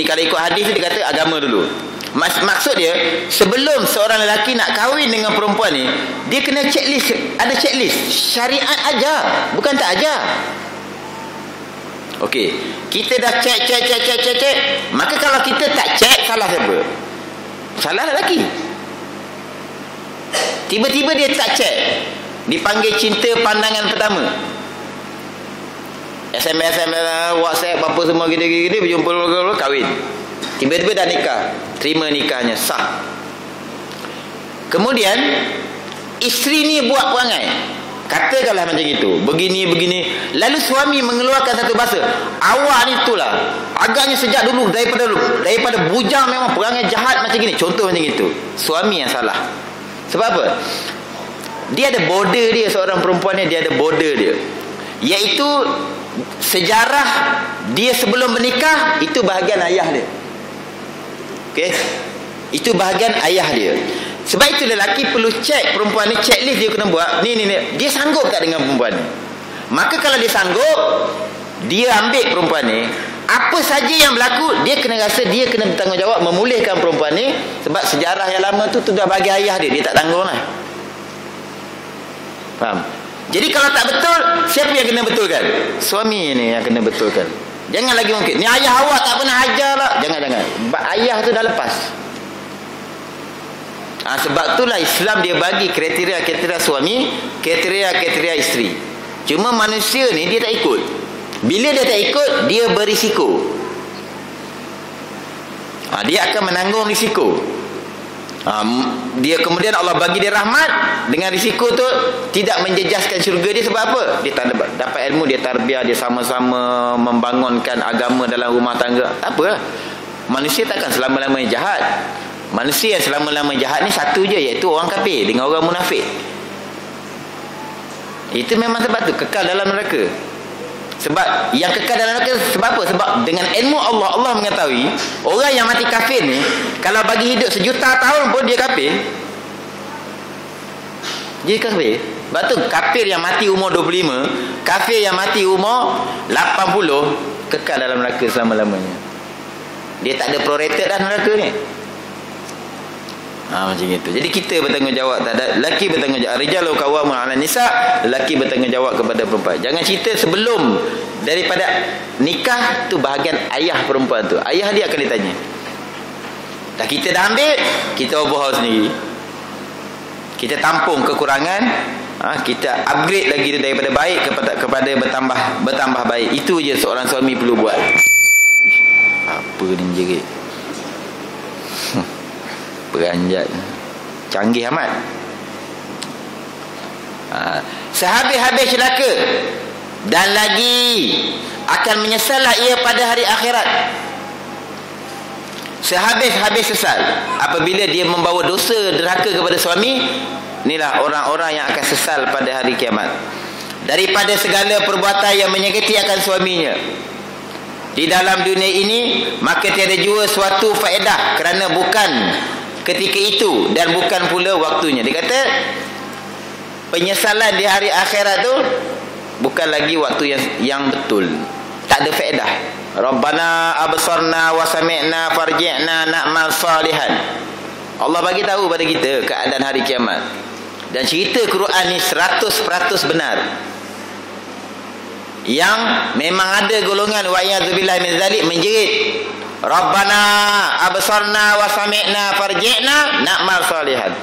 Kalau ikut hadis tu dia kata agama dulu. Maksud dia, sebelum seorang lelaki nak kahwin dengan perempuan ni, dia kena checklist. Ada checklist. Syariat ajar, bukan tak ajar. Okey, kita dah cek. Maka kalau kita tak cek, salah siapa? Salah lelaki. Tiba-tiba dia tak cek, dipanggil cinta pandangan pertama, SMS, WhatsApp, apa semua gini-gini, berjumpa, kahwin. Tiba-tiba dah nikah, terima nikahnya, sah. Kemudian isteri ni buat perangai, katakanlah macam itu, begini. Lalu suami mengeluarkan satu bahasa, awak ni itulah, agaknya sejak dulu, daripada bujang memang perangai jahat macam gini. Contoh macam itu. Suami yang salah. Sebab apa? Dia ada border dia, seorang perempuan ni, dia ada border dia, iaitu sejarah dia sebelum menikah, itu bahagian ayah dia. Okey? Itu bahagian ayah dia. Sebab itu lelaki perlu cek perempuan ni, checklist dia kena buat. Ni. Dia sanggup tak dengan perempuan ni? Maka kalau dia sanggup, dia ambil perempuan ni. Apa saja yang berlaku, dia kena rasa dia kena bertanggungjawab memulihkan perempuan ni. Sebab sejarah yang lama tu dah bagi ayah dia. Dia tak tanggung lah. Faham? Jadi kalau tak betul, siapa yang kena betulkan? Suami ni yang kena betulkan. Jangan lagi mungkin, ni ayah awak tak pernah ajar lah. Jangan. Ayah tu dah lepas. Sebab itulah Islam dia bagi kriteria suami, kriteria isteri. Cuma manusia ni dia tak ikut. Bila dia tak ikut, dia berisiko. Dia akan menanggung risiko. Dia kemudian Allah bagi dia rahmat dengan risiko tu, tidak menjejaskan syurga dia. Sebab apa? Dia tak dapat ilmu, dia tarbiyah, dia sama-sama membangunkan agama dalam rumah tangga. Tak apa, manusia takkan selama-lamanya jahat. Manusia yang selama-lamanya jahat ni satu je, iaitu orang kafir dengan orang munafik. Itu memang sebab tu kekal dalam neraka. Sebab yang kekal dalam neraka sebab apa? Sebab dengan ilmu Allah, Allah mengetahui orang yang mati kafir ni, kalau bagi hidup sejuta tahun pun dia kafir. Dia kafir. Sebab tu kafir yang mati umur 25, kafir yang mati umur 80 kekal dalam neraka selama-lamanya. Dia tak ada prorated dah neraka ni. Macam itu. Jadi kita bertanggungjawab, tak ada lelaki bertanggungjawab. Rijalu qawwamun 'alan nisa, lelaki bertanggungjawab kepada perempuan. Jangan cerita sebelum daripada nikah tu bahagian ayah perempuan tu. Ayah dia akan ditanya. Dah kita dah ambil, kita overhaul sendiri. Kita tampung kekurangan, kita upgrade lagi daripada baik kepada bertambah baik. Itu je seorang suami perlu buat. Apa ni jerit? Beranjat, canggih amat. Sehabis-habis celaka dan lagi akan menyesallah ia pada hari akhirat. Sehabis-habis sesal apabila dia membawa dosa derhaka kepada suami. Inilah orang-orang yang akan sesal pada hari kiamat. Daripada segala perbuatan yang menyakiti akan suaminya di dalam dunia ini, maka tiada jua suatu faedah, kerana bukan ketika itu dan bukan pula waktunya. Dia kata penyesalan di hari akhirat tu bukan lagi waktu yang betul. Tak ada faedah. Rabbana absarna wa sami'na farji'na na'mal salihan. Allah bagi tahu pada kita keadaan hari kiamat. Dan cerita Quran ni 100% benar. Yang memang ada golongan wa'iyadzubillah min zalik menjerit, Rabbana absarna wa sami'na farji'na na'mal salihan.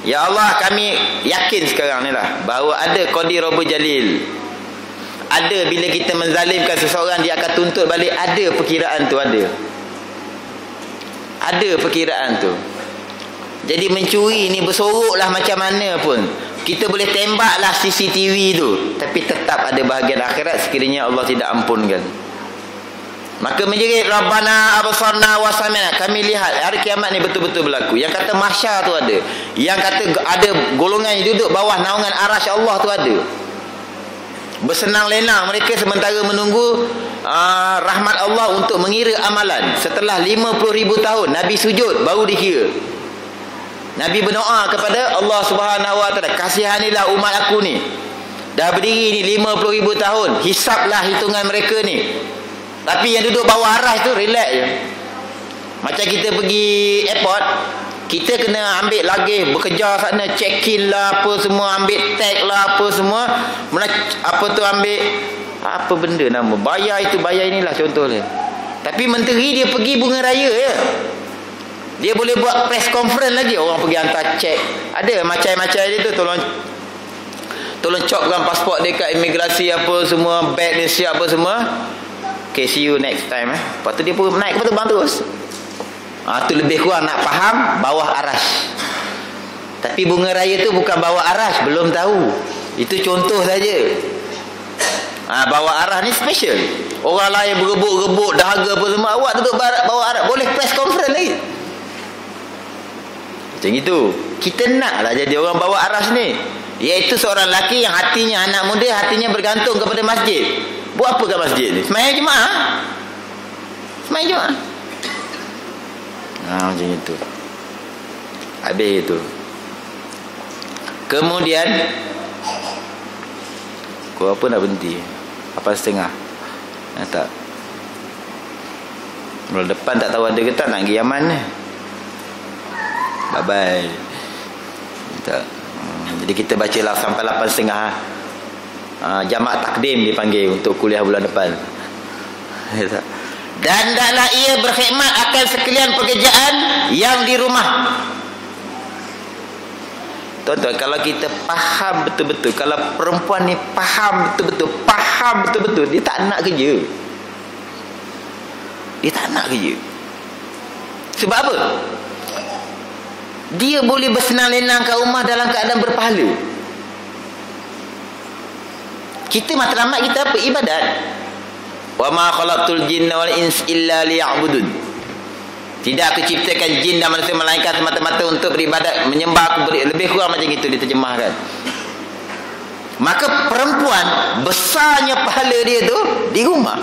Ya Allah, kami yakin sekarang ni lah bahawa ada Qadir Rabbul Jalil. Ada bila kita menzalimkan seseorang, dia akan tuntut balik. Ada perkiraan tu, ada perkiraan tu. Jadi mencuri ni bersoroklah macam mana pun, kita boleh tembaklah CCTV tu, tapi tetap ada bahagian akhirat sekiranya Allah tidak ampunkan. Maka menjerit Rabbana absarna wa sami'na. Kami lihat hari kiamat ni betul-betul berlaku. Yang kata mahsyar tu ada, yang kata ada golongan yang duduk bawah naungan arasy Allah tu ada. Bersenang lenang mereka sementara menunggu rahmat Allah untuk mengira amalan. Setelah 50,000 tahun Nabi sujud baru dikira. Nabi berdoa kepada Allah Subhanahu Wa Taala, kasihanilah umat aku ni, dah berdiri ni 50,000 tahun, hisaplah hitungan mereka ni. Tapi yang duduk bawah aras tu relax je. Macam kita pergi airport, kita kena ambil lagih, bekerja sana, check in lah apa semua, ambil tag lah apa semua. Apa tu ambil apa benda nama, bayar itu bayar inilah contohnya. Tapi menteri dia pergi bunga raya je. Dia boleh buat press conference lagi, orang pergi hantar cek. Ada macam-macam dia tu, tolong copkan pasport dia kat imigrasi apa semua, bag dia siap apa semua. Okay, see you next time. Lepas tu dia pun naik ke terbang terus. Tu lebih kurang nak faham bawah aras. Tapi bunga raya tu bukan bawah aras, belum tahu. Itu contoh saja. Bawah aras ni special. Orang lain berebut-rebut dahaga apa semua, awak duduk bawah aras, boleh press conference lagi. Macam itu. Kita naklah jadi orang bawah aras ni. Iaitu seorang lelaki yang hatinya, anak muda, hatinya bergantung kepada masjid. Buat apa kat masjid ni? Sembahyang Jumaat. Sembahyang Jumaat. Macam itu. Habis itu. Kemudian kau apa nak berhenti? 8:30. Tak. Mula depan tak tahu ada ke tak nak pergi Yaman ni. Bye bye. Tak. Jadi kita bacalah sampai 8:30. Jamak takdim dipanggil untuk kuliah bulan depan. Dan hendaklah ia berkhidmat akan sekalian pekerjaan yang di rumah. Tuan-tuan, kalau kita faham betul-betul, kalau perempuan ni faham betul-betul, dia tak nak kerja. Dia tak nak kerja. Sebab apa? Dia boleh bersenang lenang kat rumah dalam keadaan berpahala. Kita matlamat kita apa? Ibadat. Wa ma khalaqtul jinna wal ins illa liya'budun. Tidak aku ciptakan jin dan manusia melainkan semata-mata untuk beribadat, menyembah aku. Lebih kurang macam itu diterjemahkan. Maka perempuan besarnya pahala dia tu di rumah.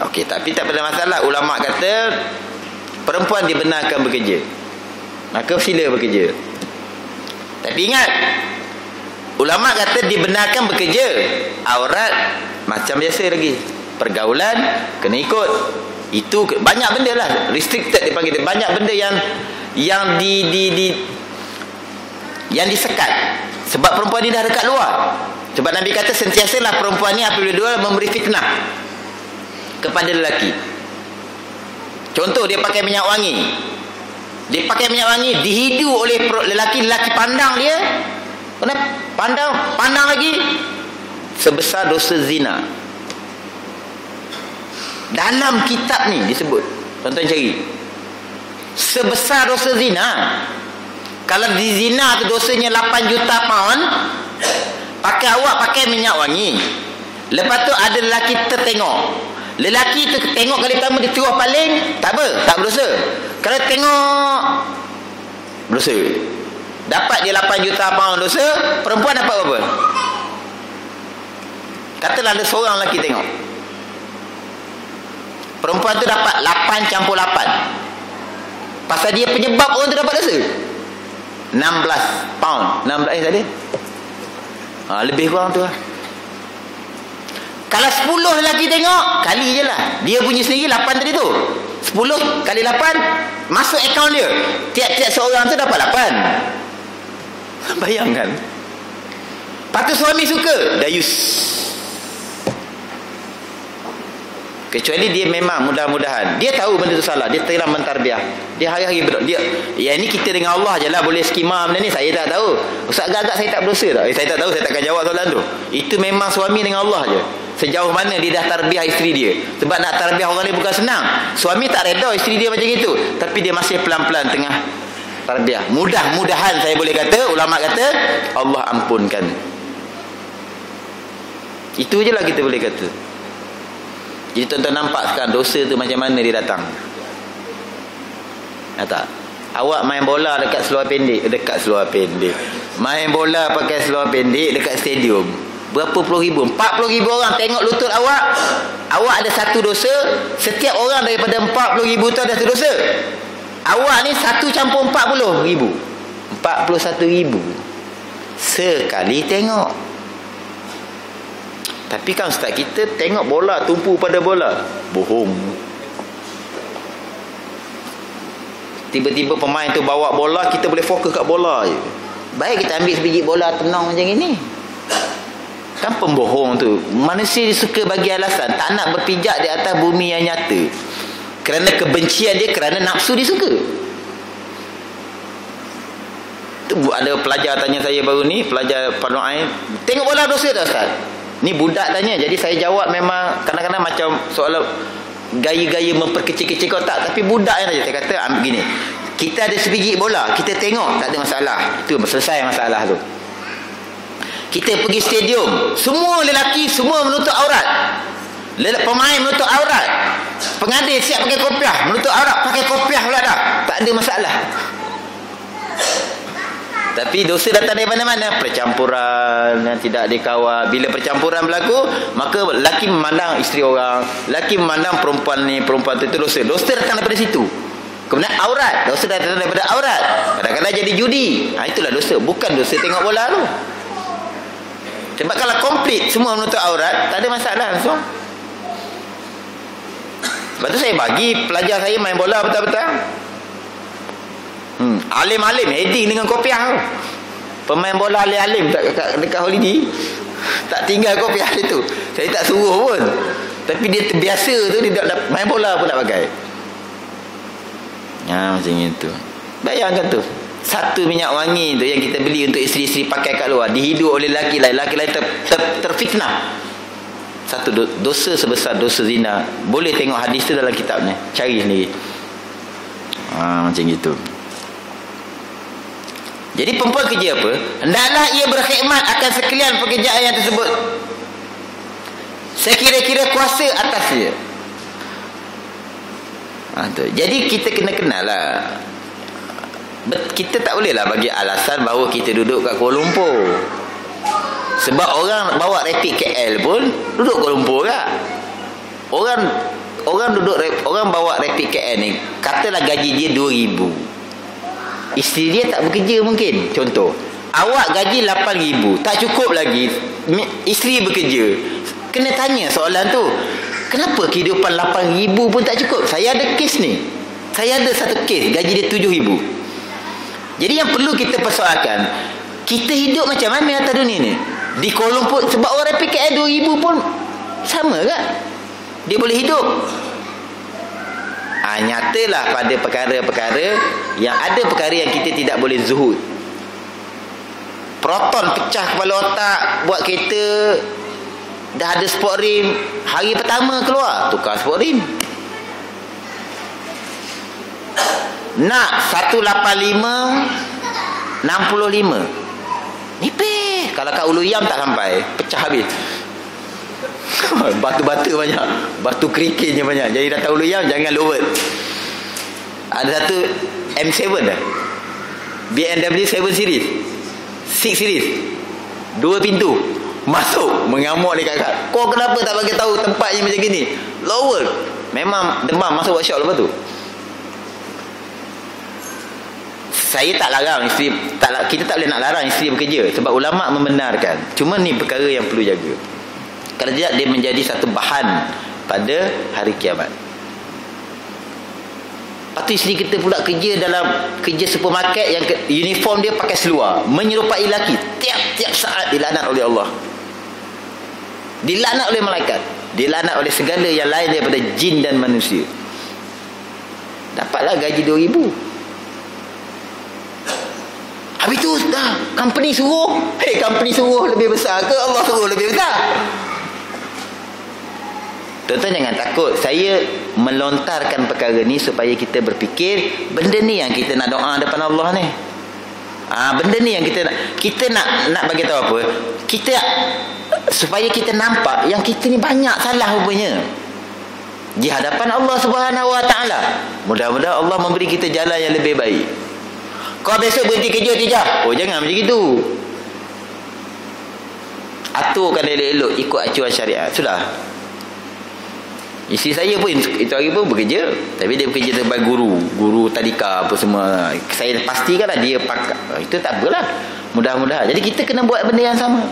Okey, tapi tak ada masalah. Ulama kata perempuan dibenarkan bekerja, maka sila bekerja. Tapi ingat, ulama kata dibenarkan bekerja, aurat macam biasa lagi. Pergaulan kena ikut. Itu banyak benda lah, restricted dipanggil. Banyak benda yang disekat. Sebab perempuan ni dah dekat luar. Sebab Nabi kata sentiasalah perempuan ni apabila dua memberi fitnah kepada lelaki. Contoh, dia pakai minyak wangi. Dia pakai minyak wangi, dihidu oleh lelaki pandang dia. Pandang lagi, sebesar dosa zina. Dalam kitab ni disebut, tuan-tuan cari, sebesar dosa zina. Kalau di zina tu dosanya 8 juta pound, awak pakai minyak wangi, lepas tu ada lelaki tertengok. Lelaki tu tengok kali pertama, dia terus paling, tak apa, tak berdosa. Kalau tengok, berdosa. Dapat dia 8 juta pound dosa, perempuan dapat berapa? Katalah ada seorang lelaki tengok, perempuan tu dapat 8 campur 8. Pasal dia penyebab orang tu dapat dosa 16 pound. 16 tadi, lebih kurang tu lah. Kalau 10 lelaki tengok, kali je lah. Dia punya sendiri 8 tadi tu, 10 kali 8 masuk akaun dia. Tiap-tiap seorang tu dapat 8. Bayangkan. Patut suami suka, dayus. Kecuali dia memang mudah-mudahan dia tahu benda tu salah, dia telah mentarbiah. Dia hari-hari dia, ini kita dengan Allah je lah boleh skema benda ni. Saya tak tahu, Ustaz, agak-agak saya tak berdosa tak? Saya tak tahu, saya takkan jawab soalan tu. Itu memang suami dengan Allah je, sejauh mana dia dah tarbiah isteri dia. Sebab nak tarbiah orang ni bukan senang. Suami tak reda isteri dia macam itu, tapi dia masih pelan-pelan tengah tarbiah. Mudah-mudahan saya boleh kata, ulama kata, Allah ampunkan. Itu je lah kita boleh kata. Jadi tuan-tuan nampak sekarang dosa tu macam mana dia datang. Tak? Awak main bola dekat seluar pendek, main bola pakai seluar pendek dekat stadium, berapa puluh ribu, 40 ribu orang tengok lutut awak. Awak ada satu dosa. Setiap orang daripada 40 ribu tu ada satu dosa. Awak ni 1 campur 40 ribu, 41 ribu sekali tengok. Tapi kan ustaz, kita tengok bola, tumpu pada bola. Bohong. Tiba-tiba pemain tu bawa bola, kita boleh fokus kat bola je. Baik kita ambil sebiji bola tenang macam ini. Kan pembohong tu. Manusia suka bagi alasan, tak nak berpijak di atas bumi yang nyata. Kerana kebencian dia, kerana nafsu dia suka. Tu ada pelajar tanya saya baru ni, pelajar Pardon Ain, tengok bola dosa tak ustaz? Ni budak tanya, jadi saya jawab memang kadang-kadang macam soalan gaya-gaya memperkecil-kecil kotak, tapi budak yang tanya. Saya kata ambil gini, kita ada sebiji bola, kita tengok, tak ada masalah. Itu selesai masalah tu. Kita pergi stadium, semua lelaki semua menutup aurat. Pemain menutup aurat, pengadil siap pakai kopiah, menutup aurat, pakai kopiah pula dah, tak ada masalah. Tapi dosa datang dari mana-mana, percampuran yang tidak dikawal. Bila percampuran berlaku, maka lelaki memandang isteri orang, lelaki memandang perempuan ni, perempuan tu, itu dosa. Dosa datang daripada situ. Kemudian aurat, dosa datang daripada aurat. Kadang-kadang jadi judi, itulah dosa. Bukan dosa tengok bola tu. Sebab kalau komplit semua menutup aurat, tak ada masalah langsung. Lepas tu saya bagi pelajar saya main bola betul-betul. Alim-alim heading dengan kopiah tu. Pemain bola alim-alim dekat holiday tak tinggal kopiah itu. Saya tak suruh pun, tapi dia terbiasa tu, dia main bola pun nak pakai. Macam itu. Bayangkan tu, satu minyak wangi tu yang kita beli untuk isteri-isteri pakai kat luar, dihidup oleh lelaki lain terfitnah. Satu dosa sebesar dosa zina. Boleh tengok hadis tu dalam kitab ni, cari sendiri. Macam itu. Jadi perempuan kerja apa? Hendaklah ia berkhidmat akan sekalian pekerjaan yang tersebut, sekira-kira kuasa atas dia. Jadi kita kena kenal lah. Kita tak boleh lah bagi alasan bahawa kita duduk kat Kuala Lumpur, Sebab orang bawa rapid KL pun duduk Kuala Lumpur kan. Orang bawa rapid KL ni, katalah gaji dia 2,000. Isteri dia tak bekerja mungkin. Contoh, awak gaji 8,000, tak cukup lagi. Isteri bekerja. Kena tanya soalan tu. Kenapa kehidupan 8,000 pun tak cukup? Saya ada kes ni. Saya ada satu kes, gaji dia 7,000. Jadi yang perlu kita persoalkan, kita hidup macam mana atas dunia ni? Di Kuala Lumpur, sebab orang PKL 2,000 pun sama kan? Dia boleh hidup. Nyatalah pada perkara-perkara yang ada perkara yang kita tidak boleh zuhud. Proton pecah kepala otak, buat kereta dah ada sport rim, hari pertama keluar tukar sport rim. Nak 185 65 nipis. Kalau kat Ulu Yam tak sampai, pecah habis. Batu-batu banyak, batu kerikilnya banyak. Jadi datang Ulu Yam jangan lower. Ada satu M7 dah, BMW 7 series, 6 series, 2 pintu. Masuk mengamuk dekat kakak, kau kenapa tak bagi tahu tempatnya macam gini? Lower. Memang demam, masuk workshop lepas tu. Saya tak larang isteri, kita tak boleh nak larang isteri bekerja, sebab ulama' membenarkan. Cuma ni perkara yang perlu jaga. Kalau tidak, dia menjadi satu bahan pada hari kiamat. Lepas tu isteri kita pula kerja dalam kerja supermarket yang uniform dia pakai seluar, menyerupai lelaki. Tiap-tiap saat dilaknat oleh Allah, dilaknat oleh malaikat, dilaknat oleh segala yang lain daripada jin dan manusia. Dapatlah gaji 2,000. Habis tu dah company suruh. Company suruh lebih besar ke Allah suruh lebih besar? Tuan-tuan jangan takut. Saya melontarkan perkara ni supaya kita berfikir, benda ni yang kita nak doa depan Allah ni. Benda ni yang kita nak bagi tahu apa? Kita, supaya kita nampak yang kita ni banyak salah rupanya di hadapan Allah Subhanahu Wa Taala. Mudah-mudahan Allah memberi kita jalan yang lebih baik. Kau besok berhenti kerja tidak? Jangan macam itu. Aturkan elok-elok ikut acuan syariat. Sudah. Isteri saya pun itu hari pun bekerja, tapi dia bekerja sebagai guru tadika apa semua. Saya pastikanlah dia pakai. Itu tak apalah. Mudah-mudahan. Jadi kita kena buat benda yang sama.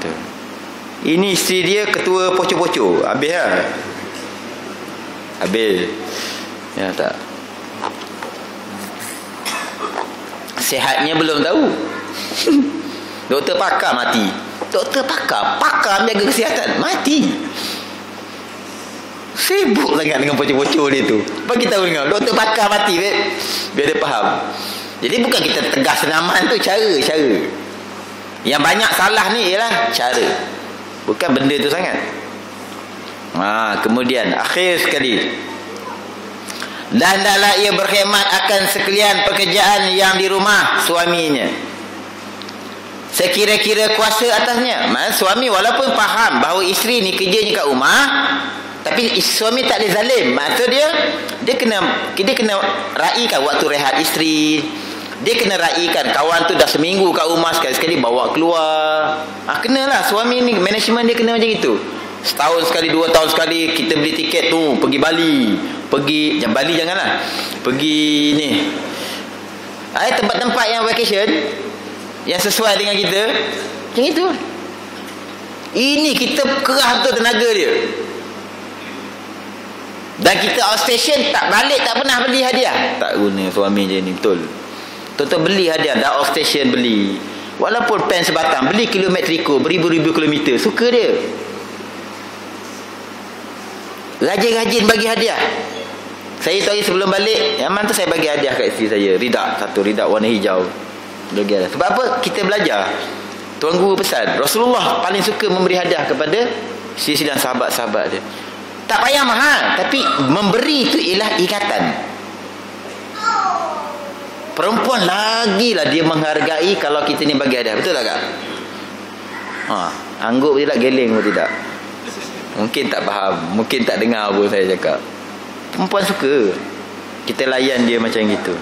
Tu. Ini isteri dia ketua poco-poco. Habis lah. Habis. Ya tak. Sihatnya belum tahu. Doktor pakar mati. Doktor pakar menjaga kesihatan mati. Sibuk sangat dengan poco-poco dia tu. Bagi tahu dengan doktor pakar mati, biar dia faham. Jadi bukan kita tegas senaman tu, cara. Yang banyak salah ni ialah cara, bukan benda tu sangat. Kemudian akhir sekali, dan hendaklah ia berkhidmat akan sekalian pekerjaan yang di rumah suaminya, sekira-kira kuasa atasnya. Suami walaupun faham bahawa isteri ni kerjanya kat rumah, tapi suami tak boleh zalim. Maksud dia kena raikan waktu rehat isteri. Dia kena raikan kawan tu dah seminggu kat rumah, sekali-sekali bawa keluar. Kenalah suami ni, management dia kena macam itu. Setahun sekali, 2 tahun sekali kita beli tiket tu, pergi Bali, Bali janganlah, pergi ni tempat-tempat yang vacation yang sesuai dengan kita. Macam itu. Ini kita kerah betul tenaga dia. Dan kita outstation tak balik, tak pernah beli hadiah. Tak guna suami je ni, betul. Tuan-tuan beli hadiah, dah outstation beli. Walaupun pen sebatang, beli kilometriko, beribu-ribu kilometer. Suka dia. Rajin-rajin bagi hadiah. Saya tu hari sebelum balik Yaman tu, saya bagi hadiah kat isteri saya. Satu ridak warna hijau. Sebab apa? Kita belajar. Tuan Guru pesan, Rasulullah paling suka memberi hadiah kepada isteri dan sahabat-sahabat dia. Tak payah mahal, tapi memberi itu ialah ikatan. Perempuan lagilah dia menghargai kalau kita ni bagi hadiah. Betul tak Kak? Angguk je tak, geleng pun tidak. Mungkin tak faham, mungkin tak dengar apa saya cakap. Perempuan suka kita layan dia macam gitu.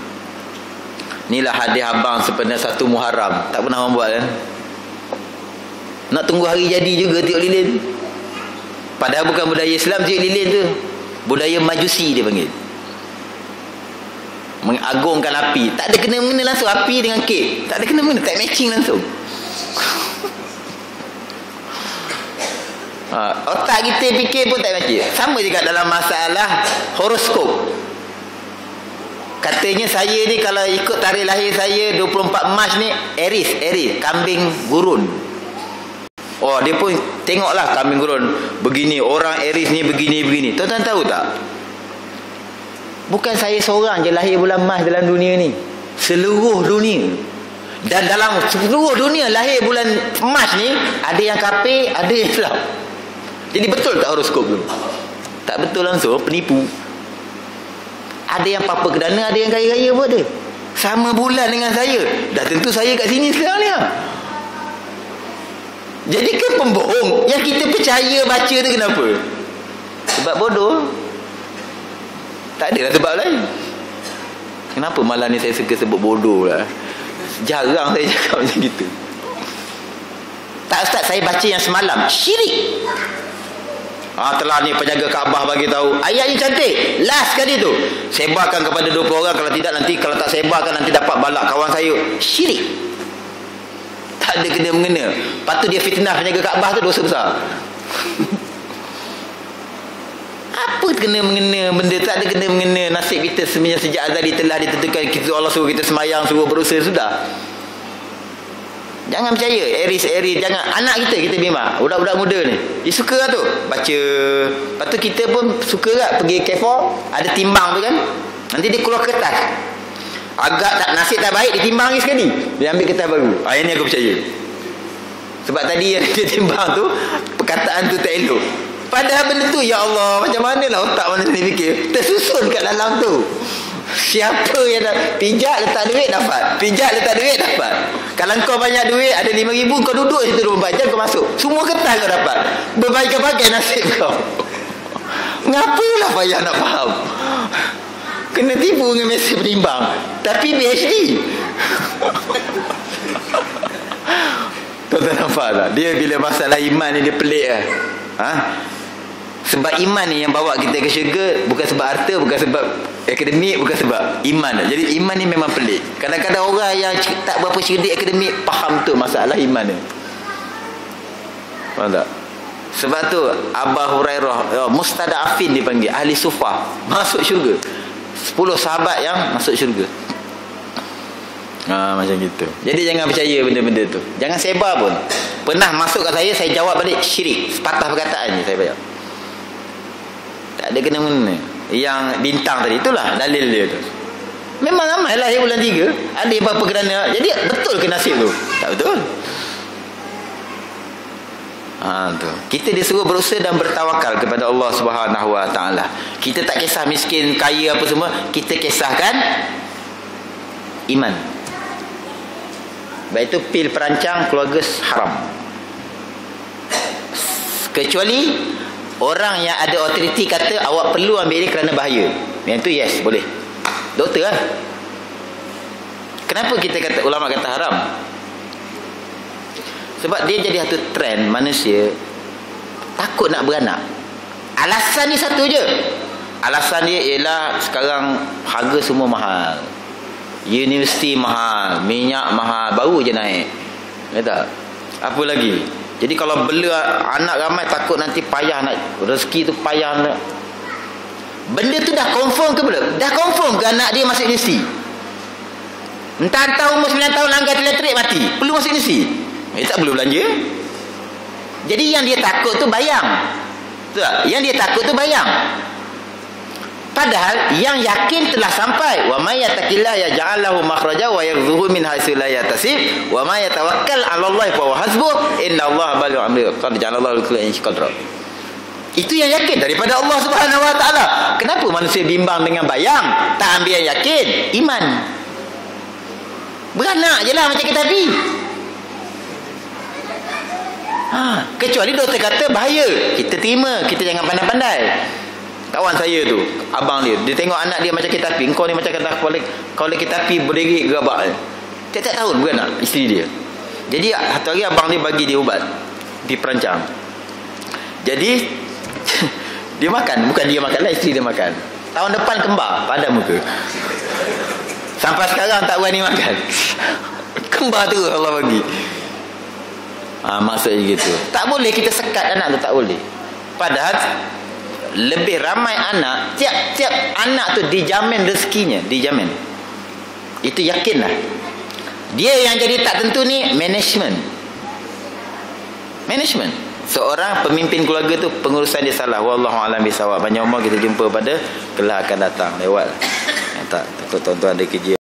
Inilah hadiah abang sebenarnya 1 Muharram. Tak pernah orang buat kan? Nak tunggu hari jadi juga tiup lilin. Padahal bukan budaya Islam tiup lilin tu. Budaya Majusi dia panggil. Mengagungkan api. Tak ada kena-mengena langsung api dengan kek. Tak ada kena-mengena, tak matching langsung. Otak kita fikir pun tak matching. Sama juga dalam masalah horoskop. Katanya saya ni kalau ikut tarikh lahir saya 24 Mac ni Aries, kambing gurun. Oh, dia pun tengoklah kambing gurun. Begini, orang Aries ni begini. Tuan-tuan tahu tak? Bukan saya seorang je lahir bulan Mac dalam dunia ni. Seluruh dunia. Dan dalam seluruh dunia lahir bulan Mac ni, ada yang kafir, ada yang Islam. Jadi betul tak horoskop tu? Tak betul langsung, penipu. Ada yang papa kedana, ada yang kaya-kaya pun ada. Sama bulan dengan saya. Dah tentu saya kat sini sekarang ni lah. Jadi kan pembohong. Yang kita percaya baca tu kenapa? Sebab bodoh. Tak ada lah sebab lain. Kenapa malam ni saya suka sebut bodoh lah? Jarang saya cakap macam gitu. Tak Ustaz, saya baca yang semalam. Syirik. Telah ni penjaga Kaabah bagi tahu. Ayat ni cantik. Last sekali tu. Sebarkan kepada 20 orang. Kalau tidak nanti, kalau tak sebarkan nanti dapat balak kawan saya. Syirik. Tak ada kena-mengena. Lepas tu dia fitnah penjaga Kaabah tu, dosa besar. Apa kena-mengena benda? Tak ada kena-mengena. Nasib kita sebenarnya sejak azali telah ditentukan. Kita Allah suruh kita semayang, suruh berusaha, sudah. Jangan percaya Aries jangan. Anak kita bimbang. Budak-budak muda ni dia suka lah tu baca. Lepas tu kita pun suka lah pergi K4, ada timbang tu kan. Nanti dia keluar kertas. Agak tak, nasib tak baik, dia timbang lagi sekali, dia ambil kertas baru. Ini aku percaya. Sebab tadi yang dia timbang tu, perkataan tu tak elok. Padahal benda tu, ya Allah, macam mana lah otak mana sendiri fikir, tersusun kat dalam tu. Siapa yang nak pijak letak duit dapat, pijak letak duit dapat. Kalau kau banyak duit, ada 5,000, kau duduk situ 24 jam, kau masuk, semua kertas kau dapat. Berbagai-bagai nasib kau. Ngapalah payah nak faham. Kena tipu dengan mesej penimbang. Tapi PhD. Tuan-tuan nampak tak? Dia bila masalah iman ni dia pelik lah. Sebab iman ni yang bawa kita ke syurga. Bukan sebab harta, bukan sebab akademik, bukan sebab iman. Jadi iman ni memang pelik. Kadang-kadang orang yang tak berapa cerdik akademik faham tu masalah iman ni. Faham tak? Sebab tu Abu Hurairah mustada'afin dipanggil, ahli sufah, masuk syurga. 10 sahabat yang masuk syurga. Macam gitu. Jadi jangan percaya benda-benda tu. Jangan sebar pun. Pernah masuk kat saya jawab balik syirik. Sepatah perkataan je saya bayar. Tak ada kena-mengena. Yang bintang tadi, itulah dalil dia tu. Memang ramai lah bulan 3. Ada yang berapa kerana. Jadi betul ke nasib tu? Tak betul. Tu. Kita disuruh berusaha dan bertawakal kepada Allah Subhanahu Wa Taala. Kita tak kisah miskin, kaya apa semua. Kita kisahkan iman. Baik itu pil perancang keluarga haram. Kecuali orang yang ada otoriti kata awak perlu ambil ini kerana bahaya. Yang tu yes, boleh. Doktor lah. Kenapa kita kata, ulama kata haram? Sebab dia jadi satu trend manusia takut nak beranak. Alasan ni satu je. Alasan dia ialah sekarang harga semua mahal. Universiti mahal, minyak mahal, baru je naik. Ya tak? Apa lagi? Jadi kalau bela anak ramai takut nanti payah nak rezeki tu, payah nak. Benda tu dah confirm ke belum? Dah confirm ke anak dia masuk universiti? Entah umur 9 tahun langgar elektrik mati, perlu masuk universiti? Tak perlu belanja. Jadi yang dia takut tu bayang. Betul tak? Yang dia takut tu bayang. Padahal yang yakin telah sampai. Wa may yattaqillaha yaj'al lahu makhraja wa yarzuqhu min haitsu la yahtasib wa may yatawakkal 'ala Allah fa huwa hasbuh innallaha balighu amrihi qad ja'ala Allahu likulli shay'in qadra. Itu yang yakin daripada Allah Subhanahu Wa Taala. Kenapa manusia bimbang dengan bayang? Tak ambil yang yakin, iman. Beranak je lah macam kita api. Kecuali doktor kata bahaya, kita terima, kita jangan pandai-pandai. Kawan saya tu, abang dia tengok anak dia macam kereta api. Kau ni macam kata kau lagi kereta api berdiri gerabak. Tiap-tiap tahun beranak isteri dia. Jadi satu hari abang dia bagi dia ubat diperancang. Jadi dia makan, bukan dia makan lah, isteri dia makan. Tahun depan kembar, padan muka. Sampai sekarang tak berani makan. Kembar tu Allah bagi. Maksudnya gitu. Tak boleh kita sekat anak tu, tak boleh. Padahal lebih ramai anak, tiap-tiap anak tu dijamin rezekinya, dijamin. Itu yakinlah. Dia yang jadi tak tentu ni management. Seorang pemimpin keluarga tu pengurusan dia salah. Wallahu a'lam bisawab. Banyak umur kita jumpa pada kelak akan datang lewat. Tak takut tuan-tuan ada kerja.